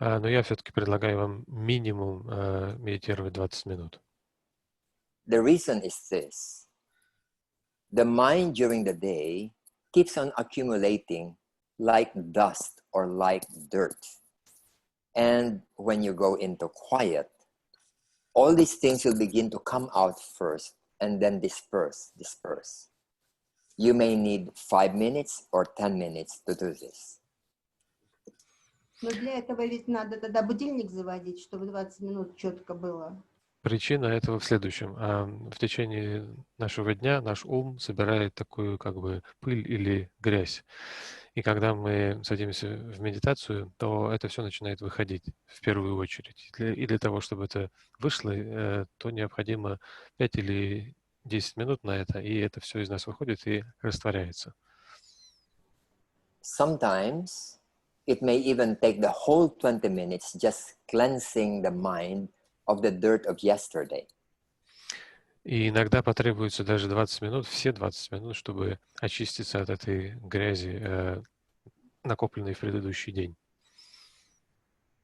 Но я все-таки предлагаю вам минимум медитировать 20 минут. The reason is this. The mind during the day keeps on accumulating like dust or like dirt. And when you go into quiet, all these things will begin to come out first and then disperse. You may need 5 minutes or 10 minutes to do this. Но для этого ведь надо тогда будильник заводить, чтобы 20 минут четко было. Причина этого в следующем. В течение нашего дня наш ум собирает такую как бы пыль или грязь. И когда мы садимся в медитацию, то это все начинает выходить в первую очередь. И для того, чтобы это вышло, то необходимо 5 или 10 минут на это, и это все из нас выходит и растворяется. Sometimes it may even take the whole 20 minutes just cleansing the mind of the dirt of yesterday. И иногда потребуется даже 20 минут, все 20 минут, чтобы очиститься от этой грязи, накопленной в предыдущий день.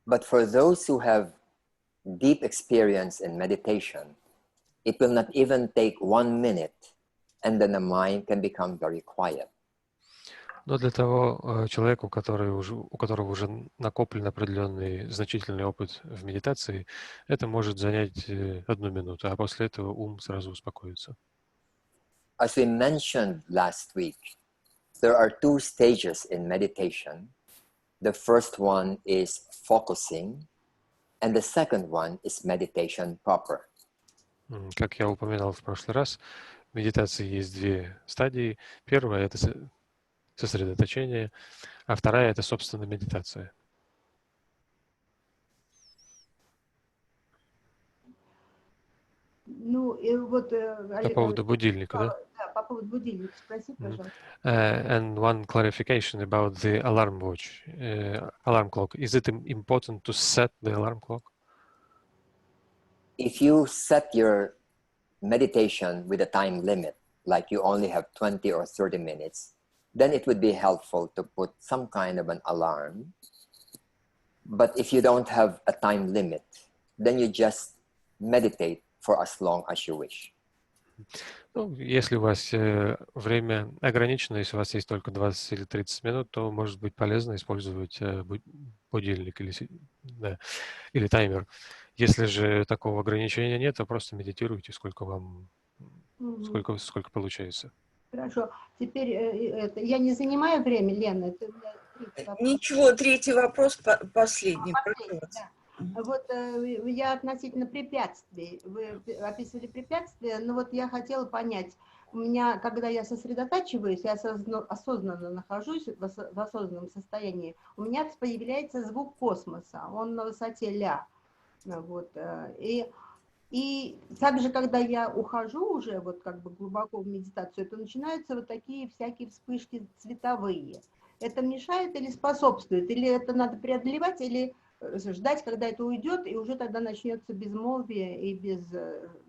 But for those who have deep experience in meditation, it will not even take 1 minute, and then the mind can become very quiet. Но для того человека, у которого уже накоплен определенный значительный опыт в медитации, это может занять 1 минуту, а после этого ум сразу успокоится. As we mentioned last week, there are 2 stages in meditation. The first one is focusing, and the second one is meditation proper. Как я упоминал в прошлый раз, в медитации есть 2 стадии. Первая — это сосредоточение, а вторая — это, собственно, медитация. Ну, и вот... По поводу будильника, да? Да, по поводу будильника. Спроси, пожалуйста. And one clarification about the alarm watch, alarm clock. Is it important to set the alarm clock? If you set your meditation with a time limit, like you only have 20 or 30 minutes, then it would be helpful to put some kind of an alarm. But if you don't have a time limit, then you just meditate for as long as you wish. Ну, если у вас время ограничено, если у вас есть только 20 или 30 минут, то может быть полезно использовать будильник или таймер. Если же такого ограничения нет, то просто медитируйте, сколько вам, сколько получается. Хорошо. Теперь я не занимаю время, Лена? Это Ничего, 3-й вопрос, последний. Да. Вот я относительно препятствий. Вы описывали препятствия, но вот я хотела понять, у меня, когда я сосредотачиваюсь, я осознанно нахожусь в осознанном состоянии, у меня появляется звук космоса, он на высоте ля. Вот, и также, когда я ухожу уже вот как бы глубоко в медитацию, то начинаются вот такие всякие вспышки цветовые. Это мешает или способствует? Или это надо преодолевать, или ждать, когда это уйдет, и уже тогда начнется безмолвие и без,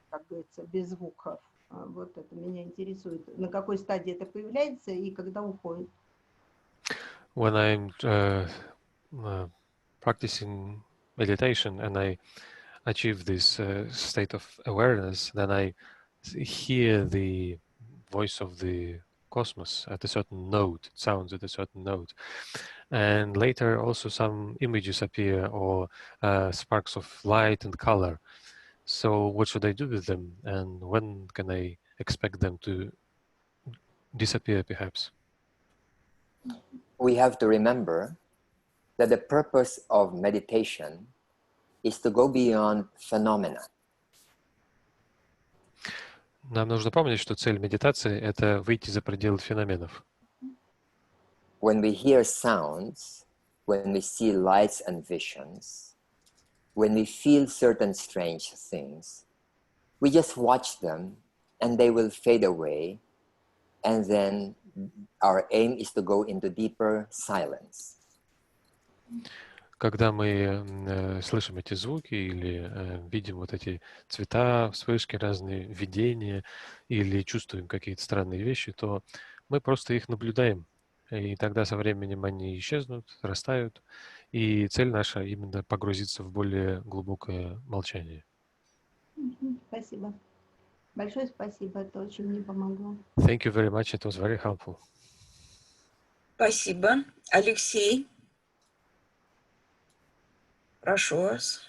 как говорится, без звуков. Вот это меня интересует. На какой стадии это появляется и когда уходит? When I'm practicing meditation and I achieve this state of awareness, then I hear the voice of the cosmos at a certain note. It sounds at a certain note. And later also some images appear or sparks of light and color. So what should I do with them? And when can I expect them to disappear perhaps? We have to remember that the purpose of meditation is to go beyond phenomena. Нам нужно помнить, что цель медитации — это выйти за пределы феноменов. When we hear sounds, when we see lights and visions, when we feel certain strange things, we just watch them and they will fade away, and then our aim is to go into deeper silence. Когда мы слышим эти звуки или видим вот эти цвета, вспышки, разные видения или чувствуем какие-то странные вещи, то мы просто их наблюдаем. И тогда со временем они исчезнут, растают. И цель наша именно погрузиться в более глубокое молчание. Спасибо. Большое спасибо, это очень мне помогло. Thank you very much. It was very helpful. Спасибо. Алексей, прошу вас.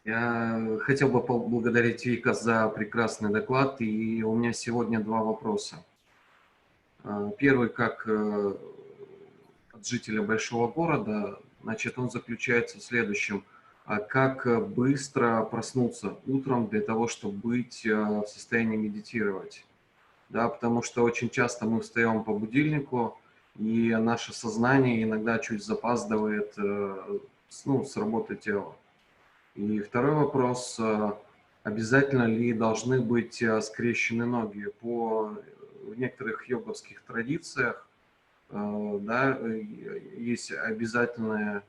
Я хотел бы поблагодарить Вика за прекрасный доклад, и у меня сегодня два вопроса. Первый, как от жителя большого города, значит, он заключается в следующем. Как быстро проснуться утром для того, чтобы быть в состоянии медитировать? Да, потому что очень часто мы встаем по будильнику, и наше сознание иногда чуть запаздывает с работы тела. И второй вопрос, обязательно ли должны быть скрещены ноги? В некоторых йоговских традициях да, есть обязательное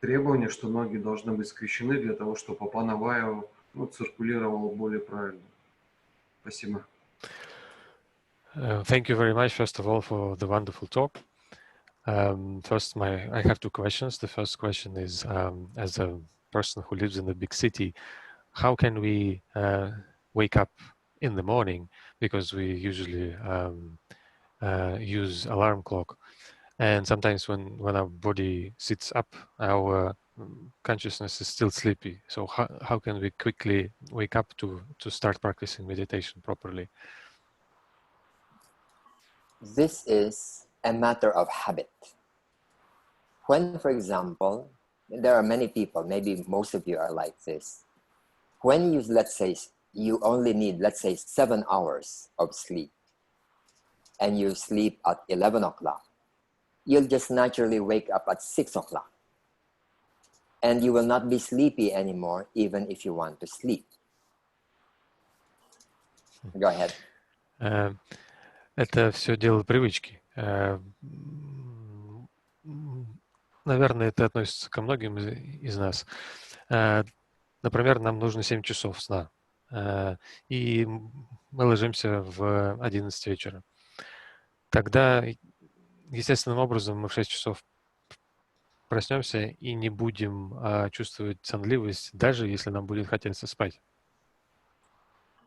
требование, что ноги должны быть скрещены для того, чтобы Апанаваю циркулировал более правильно. Спасибо. Thank you very much, first of all, for the wonderful talk. First, I have two questions. The first question is, as a person who lives in a big city, how can we wake up in the morning? Because we usually use alarm clock. And sometimes when our body sits up, our consciousness is still sleepy. So how can we quickly wake up to start practicing meditation properly? This is a matter of habit. When, for example, there are many people, maybe most of you are like this. When you, let's say, you only need, let's say, 7 hours of sleep, and you sleep at 11 o'clock, you'll just naturally wake up at 6 o'clock. And you will not be sleepy anymore, even if you want to sleep. Go ahead. Это все дело привычки. Наверное, это относится ко многим из нас. Например, нам нужно 7 часов сна, и мы ложимся в 11 вечера. Тогда естественным образом мы в 6 часов проснемся и не будем чувствовать сонливость, даже если нам будет хотеться спать.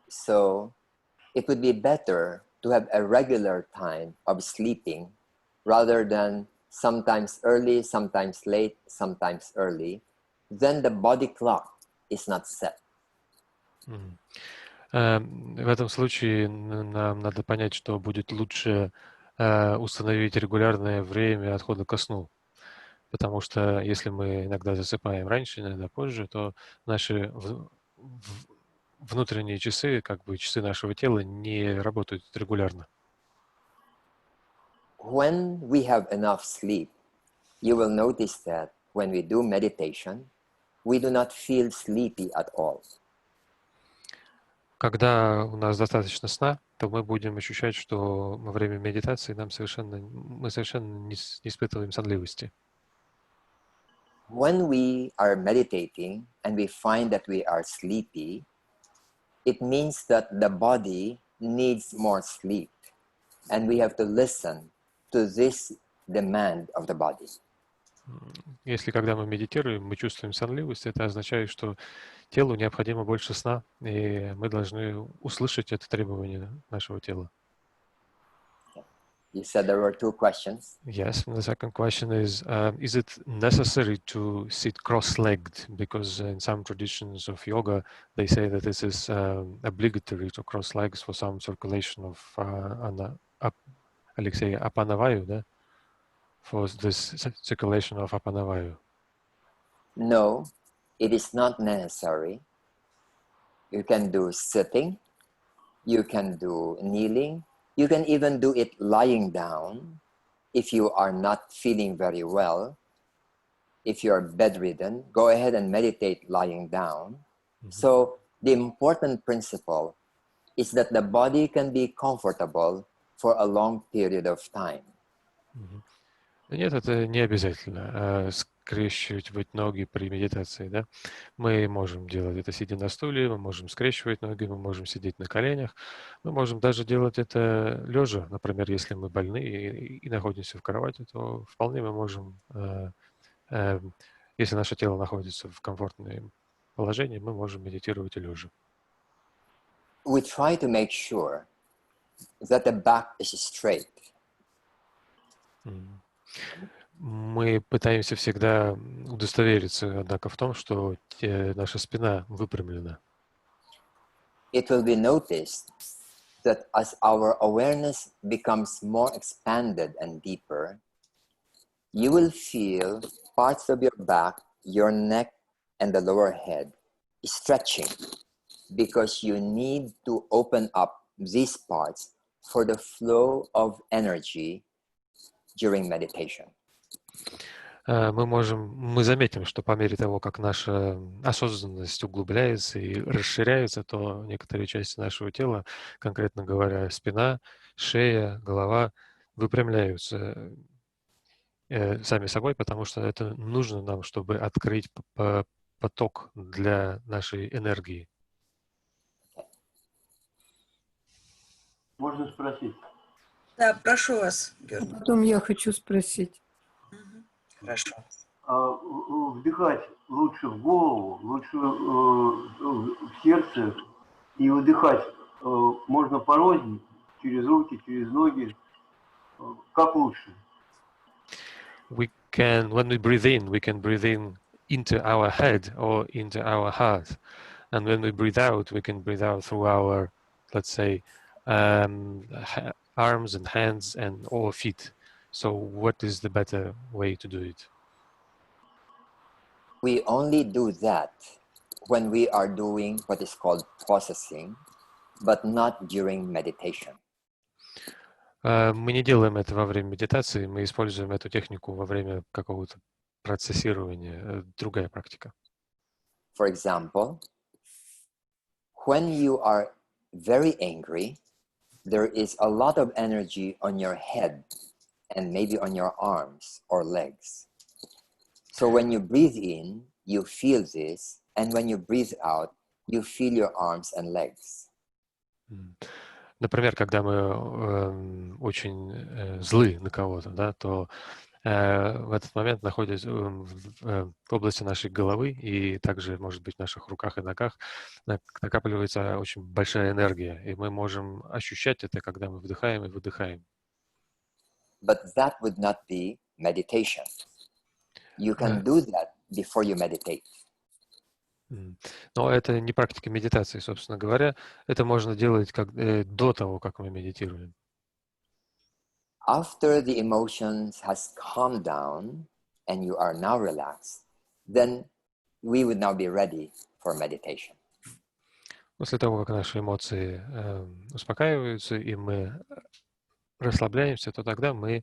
So it would be better to have a regular time of sleeping rather than sometimes early, sometimes late, sometimes early. Then the body clock is not set. В этом случае нам надо понять, что будет лучше установить регулярное время отхода ко сну. Потому что если мы иногда засыпаем раньше, иногда позже, то наши внутренние часы, как бы часы нашего тела, не работают регулярно. When we have enough sleep, you will notice that when we do meditation, we do not feel sleepy at all. Когда у нас достаточно сна, то мы будем ощущать, что во время медитации мы совершенно не испытываем сонливости. When we are meditating and we find that we are sleepy, it means that the body needs more sleep, and we have to listen to this demand of the body. Если когда мы медитируем, мы чувствуем сонливость, это означает, что телу необходимо больше сна, и мы должны услышать это требование нашего тела. You said there were two questions. Yes, and the second question is it necessary to sit cross-legged? Because in some traditions of yoga, they say that this is obligatory to cross legs for some circulation of Alexei, Apanavayu, да? For this circulation of Apanavayu. No, it is not necessary. You can do sitting, you can do kneeling, you can even do it lying down if you are not feeling very well. If you are bedridden, go ahead and meditate lying down. Mm-hmm. So the important principle is that the body can be comfortable for a long period of time. Mm-hmm. Нет, это не обязательно скрещивать ноги при медитации, да? Мы можем делать это сидя на стуле, мы можем скрещивать ноги, мы можем сидеть на коленях, мы можем даже делать это лежа. Например, если мы больны и находимся в кровати, то вполне мы можем, если наше тело находится в комфортном положении, мы можем медитировать и лежа. We try to make sure that the back is straight. Мы пытаемся всегда удостовериться, однако, в том, что наша спина выпрямлена. It will be noticed that as our awareness becomes more expanded and deeper, you will feel parts of your back, your neck, and the lower head stretching because you need to open up these parts for the flow of energy during meditation. Мы заметим, что по мере того, как наша осознанность углубляется и расширяется, то некоторые части нашего тела, конкретно говоря, спина, шея, голова, выпрямляются сами собой, потому что это нужно нам, чтобы открыть поток для нашей энергии. Можно спросить? Да, прошу вас, Георгий. Потом я хочу спросить. Хорошо. Вдыхать лучше в голову, лучше в сердце, и выдыхать можно порознь, через руки, через ноги. Как лучше? When we breathe in, we can breathe in into our head or into our heart. And when we breathe out, we can breathe out through our, let's say, arms and hands and or feet. So what is the better way to do it? We only do that when we are doing what is called processing, but not during meditation. Мы не делаем это во время медитации, мы используем эту технику во время какого-то процессирования, другая практика. For example, when you are very angry, there is a lot of energy on your head and maybe on your arms or legs. So when you breathe in, you feel this, and when you breathe out, you feel your arms and legs. Например, когда мы очень злы на кого-то, да, то в этот момент находится в области нашей головы и также, может быть, в наших руках и ногах накапливается очень большая энергия, и мы можем ощущать это, когда мы вдыхаем и выдыхаем. But that would not be meditation. You can do that before you meditate. Но это не практика медитации, собственно говоря. Это можно делать до того, как мы медитируем. After the emotions has calmed down and you are now relaxed, then we would now be ready for meditation. После того, как наши эмоции успокаиваются и мы расслабляемся, то тогда мы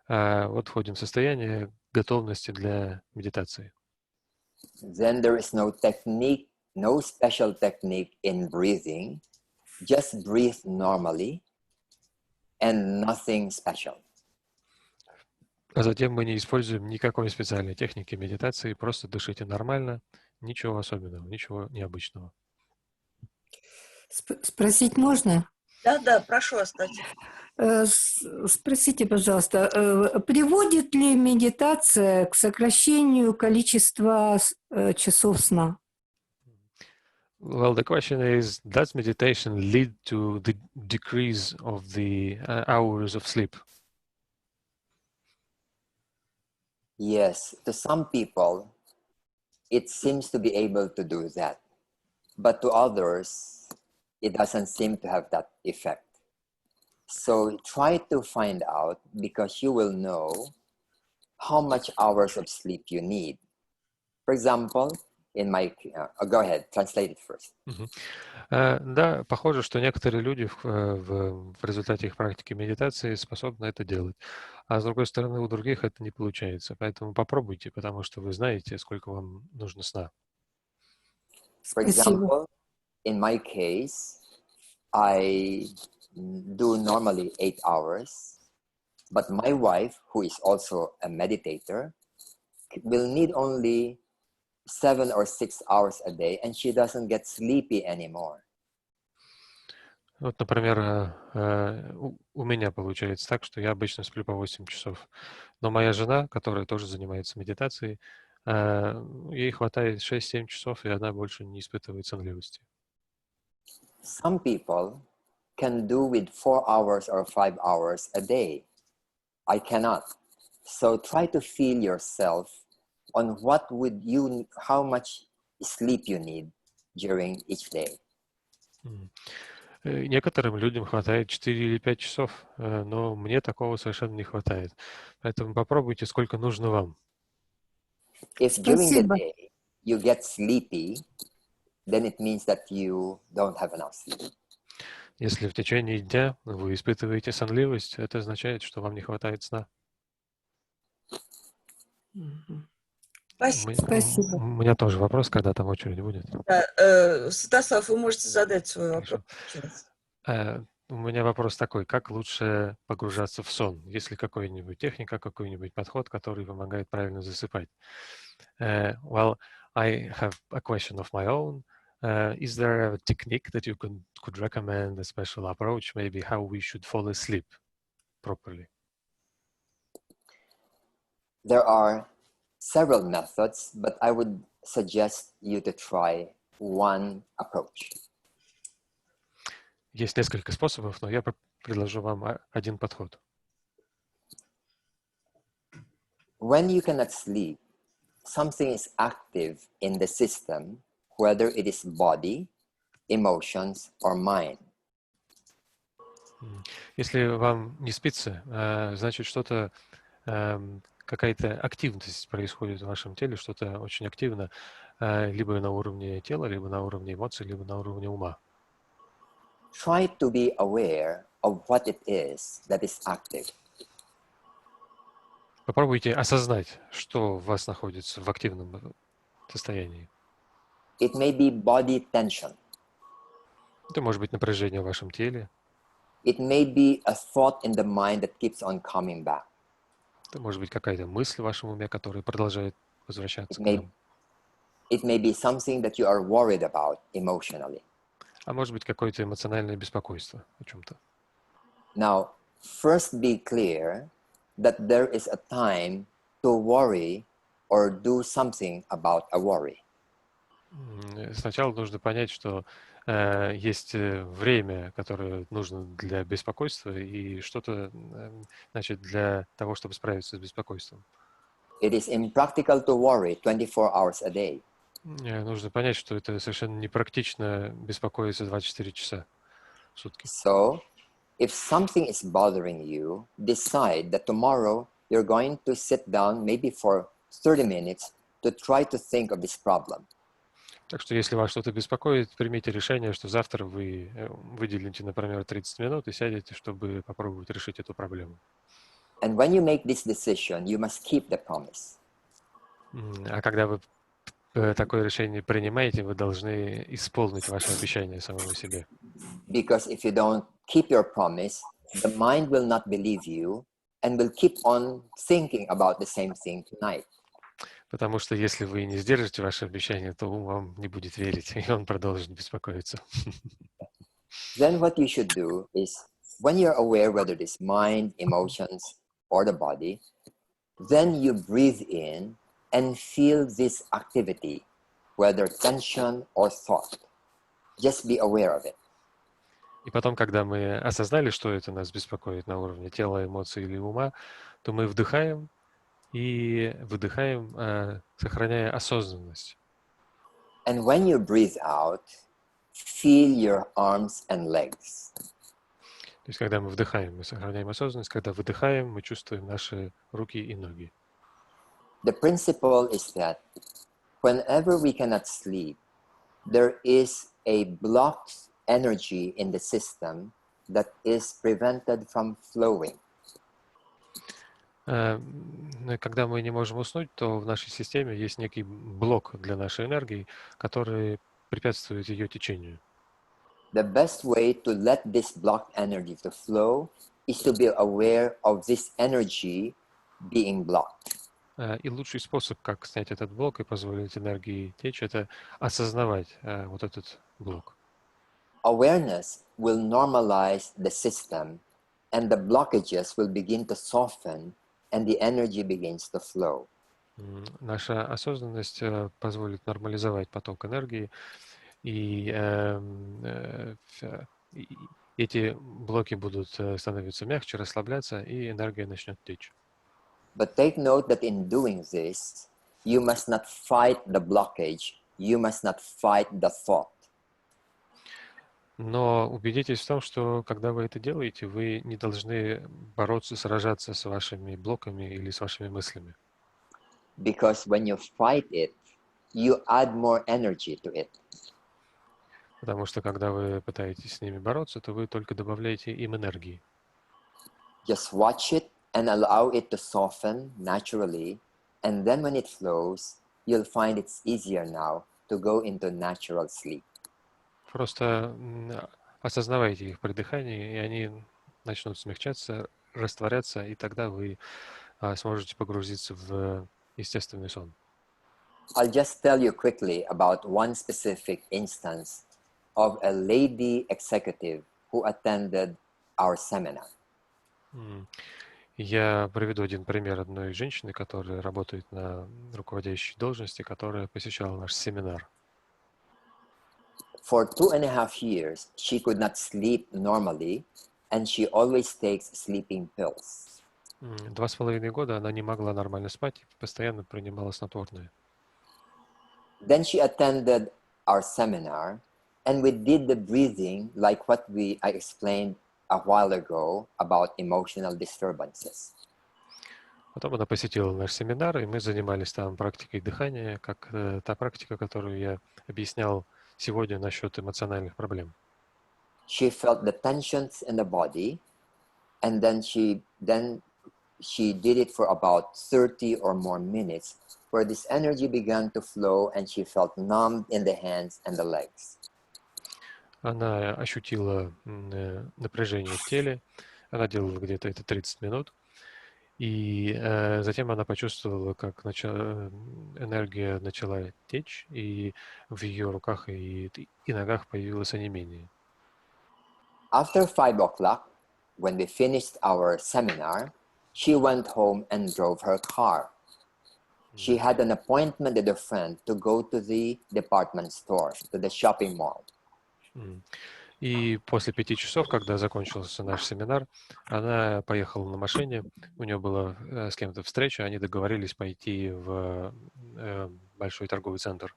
вот входим в состояние готовности для медитации. Then there is no technique, no special technique in breathing. Just breathe normally and nothing special. А затем мы не используем никакой специальной техники медитации, просто дышите нормально, ничего особенного, ничего необычного. Спросить можно? Да, прошу, Астатья. Спросите, пожалуйста, приводит ли медитация к сокращению количества часов сна? Well, the question is, does meditation lead to the decrease of the hours of sleep? Yes, to some people, it seems to be able to do that. But to others, it doesn't seem to have that effect. So try to find out, because you will know how much hours of sleep you need. For example, in my, go ahead, translate it first. Да, похоже, что некоторые люди в результате их практики медитации способны это делать. А с другой стороны, у других это не получается. Поэтому попробуйте, потому что вы знаете, сколько вам нужно сна. For example, in my case, I do normally 8 hours, but my wife, who is also a meditator, will need only 7 or 6 hours a day, and she doesn't get sleepy anymore. Вот, например, у меня получается так, что я обычно сплю по 8 часов. Но моя жена, которая тоже занимается медитацией, ей хватает 6-7 часов, и она больше не испытывает сонливости. Some people can do with 4 hours or 5 hours a day. I cannot. So try to feel yourself on how much sleep you need during each day. Некоторым людям хватает 4 или 5 часов, но мне такого совершенно не хватает. Поэтому попробуйте, сколько нужно вам. If during the day you get sleepy, then it means that you don't have enough sleep. Если в течение дня вы испытываете сонливость, это означает, что вам не хватает сна. Спасибо. У меня тоже вопрос, когда там очередь будет. Святослав, вы можете задать свой вопрос. У меня вопрос такой: как лучше погружаться в сон? Есть ли какая-нибудь техника, какой-нибудь подход, который помогает правильно засыпать? Well, I have a question of my own. Is there a technique that you could recommend, a special approach, maybe how we should fall asleep properly? There are several methods, but I would suggest you to try one approach. Есть несколько способов, но я предложу вам один подход. When you cannot sleep, something is active in the system, whether it is body, emotions, or mind. Если вам не спится, значит, что-то, какая-то активность происходит в вашем теле, что-то очень активно, либо на уровне тела, либо на уровне эмоций, либо на уровне ума. Try to be aware of what it is that is active. Попробуйте осознать, что в вас находится в активном состоянии. It may be body tension. Это может быть напряжение в вашем теле. It may be a thought in the mind that keeps on coming back. Это может быть какая-то мысль в вашем уме, которая продолжает возвращаться к вам. It may be something that you are worried about emotionally. А может быть какое-то эмоциональное беспокойство о чем-то. Now, first be clear that there is a time to worry or do something about a worry. Сначала нужно понять, что есть время, которое нужно для беспокойства, и что-то, значит, для того, чтобы справиться с беспокойством. It is impractical to worry 24 hours a day. Нужно понять, что это совершенно непрактично беспокоиться 24 часа в сутки. So, if something is bothering you, decide that tomorrow you're going to sit down maybe for 30 minutes to try to think of this problem. Так что если вас что-то беспокоит, примите решение, что завтра вы выделите, например, 30 минут и сядете, чтобы попробовать решить эту проблему. And when you make this decision, you must keep the promise. А когда вы такое решение принимаете, вы должны исполнить ваше обещание самому себе. Because if you don't keep your promise, the mind will not believe you and will keep on thinking about the same thing tonight. Потому что если вы не сдержите ваше обещание, то ум вам не будет верить, и он продолжит беспокоиться. Then what you should do is, when you're aware whether it is mind, emotions, or the body, then you breathe in and feel this activity, whether tension or thought. Just be aware of it. И потом, когда мы осознали, что это нас беспокоит на уровне тела, эмоций или ума, то мы вдыхаем и выдыхаем, сохраняя осознанность. And when you breathe out, feel your arms and legs. То есть, когда мы вдыхаем, мы сохраняем осознанность, когда выдыхаем, мы чувствуем наши руки и ноги. The principle is that whenever we cannot sleep, there is a blocked energy in the system that is prevented from flowing. Когда мы не можем уснуть, то в нашей системе есть некий блок для нашей энергии, который препятствует ее течению. The best way to let this blocked energy to flow is to be aware of this energy being blocked. И лучший способ, как снять этот блок и позволить энергии течь, это осознавать вот этот блок. Awareness will normalize the system, and the blockages will begin to soften, and the energy begins to flow. Наша осознанность позволит нормализовать поток энергии, и эти блоки будут становиться мягче, расслабляться, и энергия начнет течь. But take note that in doing this, you must not fight the blockage, you must not fight the thought. Но убедитесь в том, что когда вы это делаете, вы не должны бороться, сражаться с вашими блоками или с вашими мыслями. Because when you fight it, you add more energy to it. Потому что когда вы пытаетесь с ними бороться, то вы только добавляете им энергии. Just watch it and allow it to soften naturally, and then when it flows, you'll find it's easier now to go into natural sleep. Просто осознавайте их при дыхании, и они начнут смягчаться, растворяться, и тогда вы сможете погрузиться в естественный сон. I'll just tell you quickly about one specific instance of a lady executive who attended our seminar. Я приведу один пример одной женщины, которая работает на руководящей должности, которая посещала наш семинар. For 2.5 years, she could not sleep normally, and she always takes sleeping pills. 2,5 года она не могла нормально спать и постоянно принимала снотворные. Then she attended our seminar, and we did the breathing like what I explained a while ago about emotional disturbances. Потом она посетила наш семинар, и мы занимались там практикой дыхания, как та практика, которую я объяснял сегодня насчет эмоциональных проблем. She felt the tensions in the body, and then she did it for about 30 or more minutes, where this energy began to flow, and she felt numb in the hands and the legs. Она ощутила напряжение в теле, она делала где-то это 30 минут, и затем она почувствовала, как энергия начала течь, и в ее руках и ногах появилось онемение. After 5 o'clock, when we finished our seminar, she went home and drove her car. She had an appointment with a friend to go to the department store, to the shopping mall. И после 5 часов, когда закончился наш семинар, она поехала на машине, у нее была с кем-то встреча, они договорились пойти в большой торговый центр.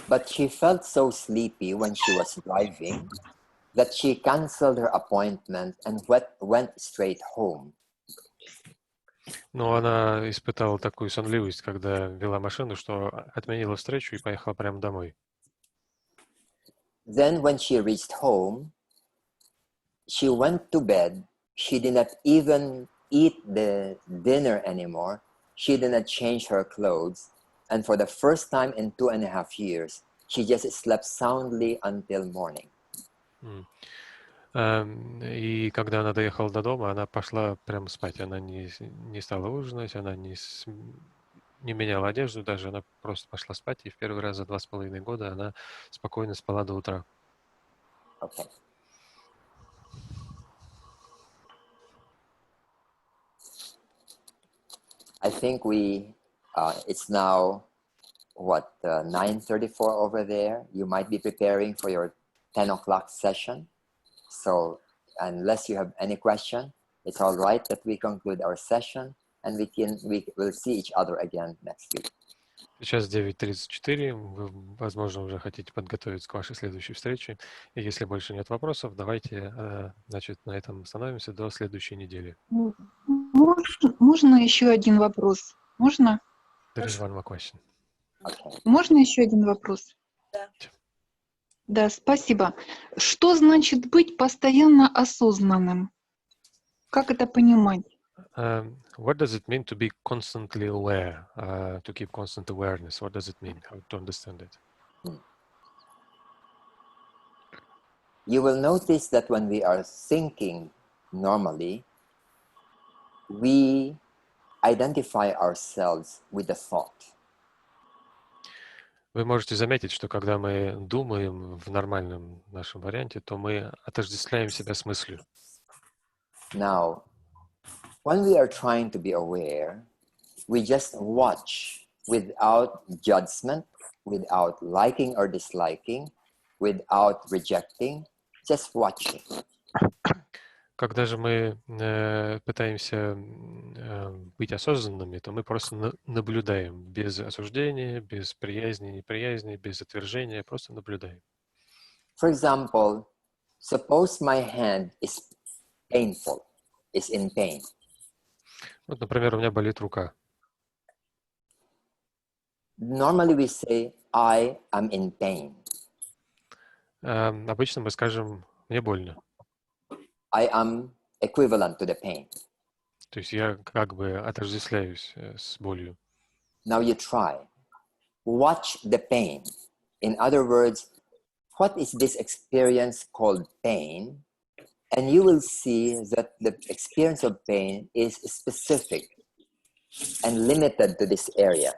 But she felt so sleepy when she was driving that she canceled her appointment and went straight home. Но она испытала такую сонливость, когда вела машину, что отменила встречу и поехала прямо домой. Then when she reached home, she went to bed. She did not even eat the dinner anymore. She did not change her clothes. And for the first time in 2.5 years, she just slept soundly until morning. И когда она доехала до дома, она пошла прямо спать. Она не стала ужинать, она не меняла одежду даже, она просто пошла спать. И в первый раз за 2,5 года она спокойно спала до утра. Okay. I think it's now, 9:34 over there. You might be preparing for your 10 o'clock session. So unless you have any question, it's all right that we conclude our session and we will see each other again next week. Сейчас 9:34. Вы, возможно, уже хотите подготовиться к вашей следующей встрече. И если больше нет вопросов, давайте, значит, на этом остановимся до следующей недели. Можно еще один вопрос? Можно? There is one more question. Okay. Можно еще один вопрос? Да. Да, спасибо. Что значит быть постоянно осознанным? Как это понимать? What does it mean to be constantly aware, to keep constant awareness? What does it mean? How to understand it? You will notice that when we are thinking normally, we identify ourselves with the thought. Вы можете заметить, что когда мы думаем в нормальном нашем варианте, то мы отождествляем себя с мыслью. Now, when we are trying to be aware, we just watch without judgment, without liking or disliking, without rejecting, just watching. Когда же мы пытаемся быть осознанными, то мы просто наблюдаем без осуждения, без приязни, неприязни, без отвержения, просто наблюдаем. For example, suppose my hand is painful, is in pain. Вот, например, у меня болит рука. Normally we say, I am in pain. Обычно мы скажем, мне больно. I am equivalent to the pain. То есть я как бы отождествляюсь с болью. Now you try. Watch the pain. In other words, what is this experience called pain? And you will see that the experience of pain is specific and limited to this area.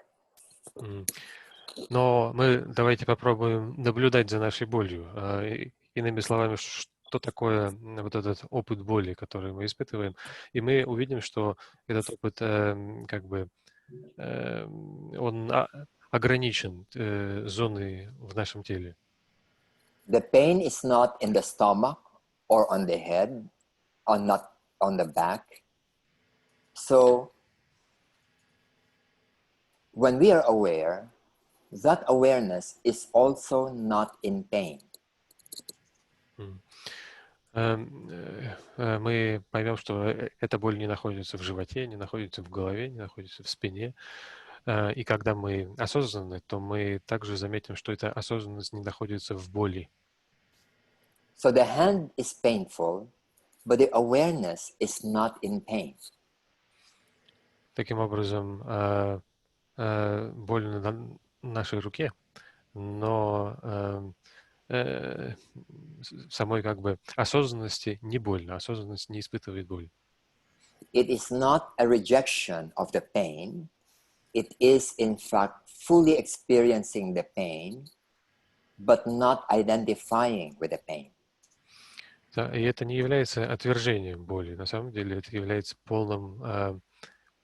Но мы давайте попробуем наблюдать за нашей болью. Иными словами, что такое вот этот опыт боли, который мы испытываем. И мы увидим, что этот опыт как бы он ограничен зоной в нашем теле. The pain is not in the stomach or on the head, or not on the back. So when we are aware, that awareness is also not in pain. Мы поймем, что эта боль не находится в животе, не находится в голове, не находится в спине. И когда мы осознанны, то мы также заметим, что эта осознанность не находится в боли. So the hand is painful, but the awareness is not in pain. Таким образом, больно на нашей руке, но самой как бы осознанности не больно, осознанность не испытывает боль. It is not a rejection of the pain. It is, in fact, fully experiencing the pain, but not identifying with the pain. Да, и это не является отвержением боли. На самом деле это является полным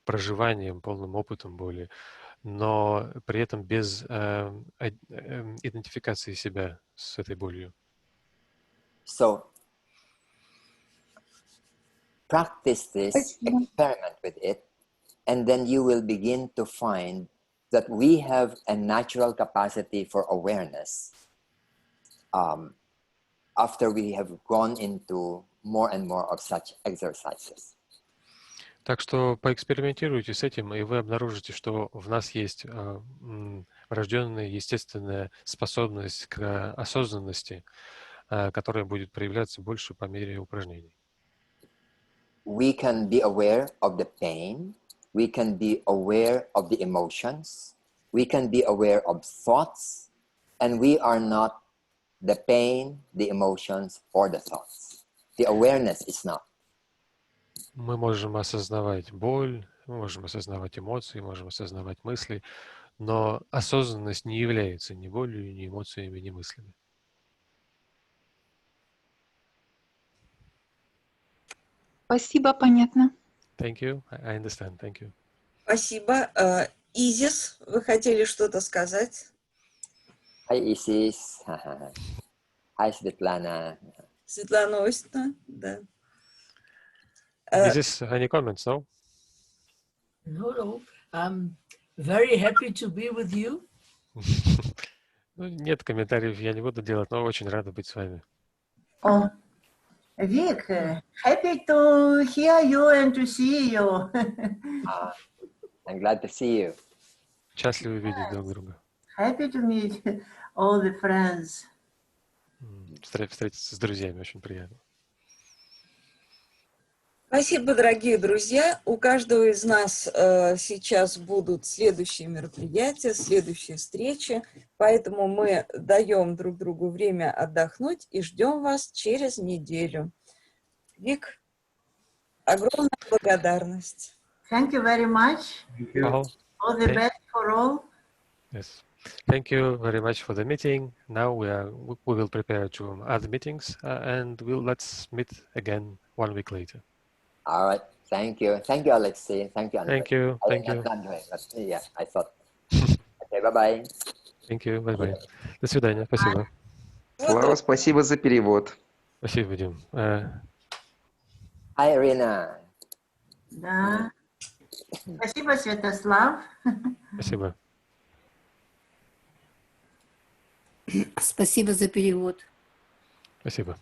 проживанием, полным опытом боли, но при этом без идентификации себя с этой болью. So, practice this, experiment with it, and then you will begin to find that we have a natural capacity for awareness after we have gone into more and more of such exercises. Так что поэкспериментируйте с этим, и вы обнаружите, что в нас есть врожденная естественная способность к осознанности, которая будет проявляться больше по мере упражнений. We can be aware of the pain. We can be aware of the emotions. We can be aware of thoughts. And we are not the pain, the emotions, or the thoughts. The awareness is not. Мы можем осознавать боль, мы можем осознавать эмоции, можем осознавать мысли, но осознанность не является ни болью, ни эмоциями, ни мыслями. Спасибо, понятно. Thank you. I understand. Thank you. Спасибо. Изис, вы хотели что-то сказать? Hi, Isis. Hi, Svetlana. Светлана Осиповна, да. Is this any comments, no? No. I'm very happy to be with you. Ну, нет комментариев, я не буду делать, но очень рада быть с вами. Oh, Vic, happy to hear you and to see you. I'm glad to see you. Счастливы видеть друг друга. Happy to meet all the friends. Встретиться с друзьями очень приятно. Спасибо, дорогие друзья. У каждого из нас сейчас будут следующие мероприятия, следующие встречи, поэтому мы даем друг другу время отдохнуть и ждем вас через неделю. Вик, огромная благодарность. Thank you very much. All the best for all. Yes. Thank you very much for the meeting. Now we will prepare to other meetings and let's meet again 1 week later. All right. Thank you. Thank you, Alexei. Thank you, Andre. Thank you. Thank you. Andre, but yeah, I thought. Okay, bye-bye. Thank you. Bye-bye. До свидания. Спасибо. Слава, спасибо за перевод. Спасибо, Дим. Hi, Irina. Да. Спасибо, Святослав. Спасибо. Спасибо за перевод. Спасибо.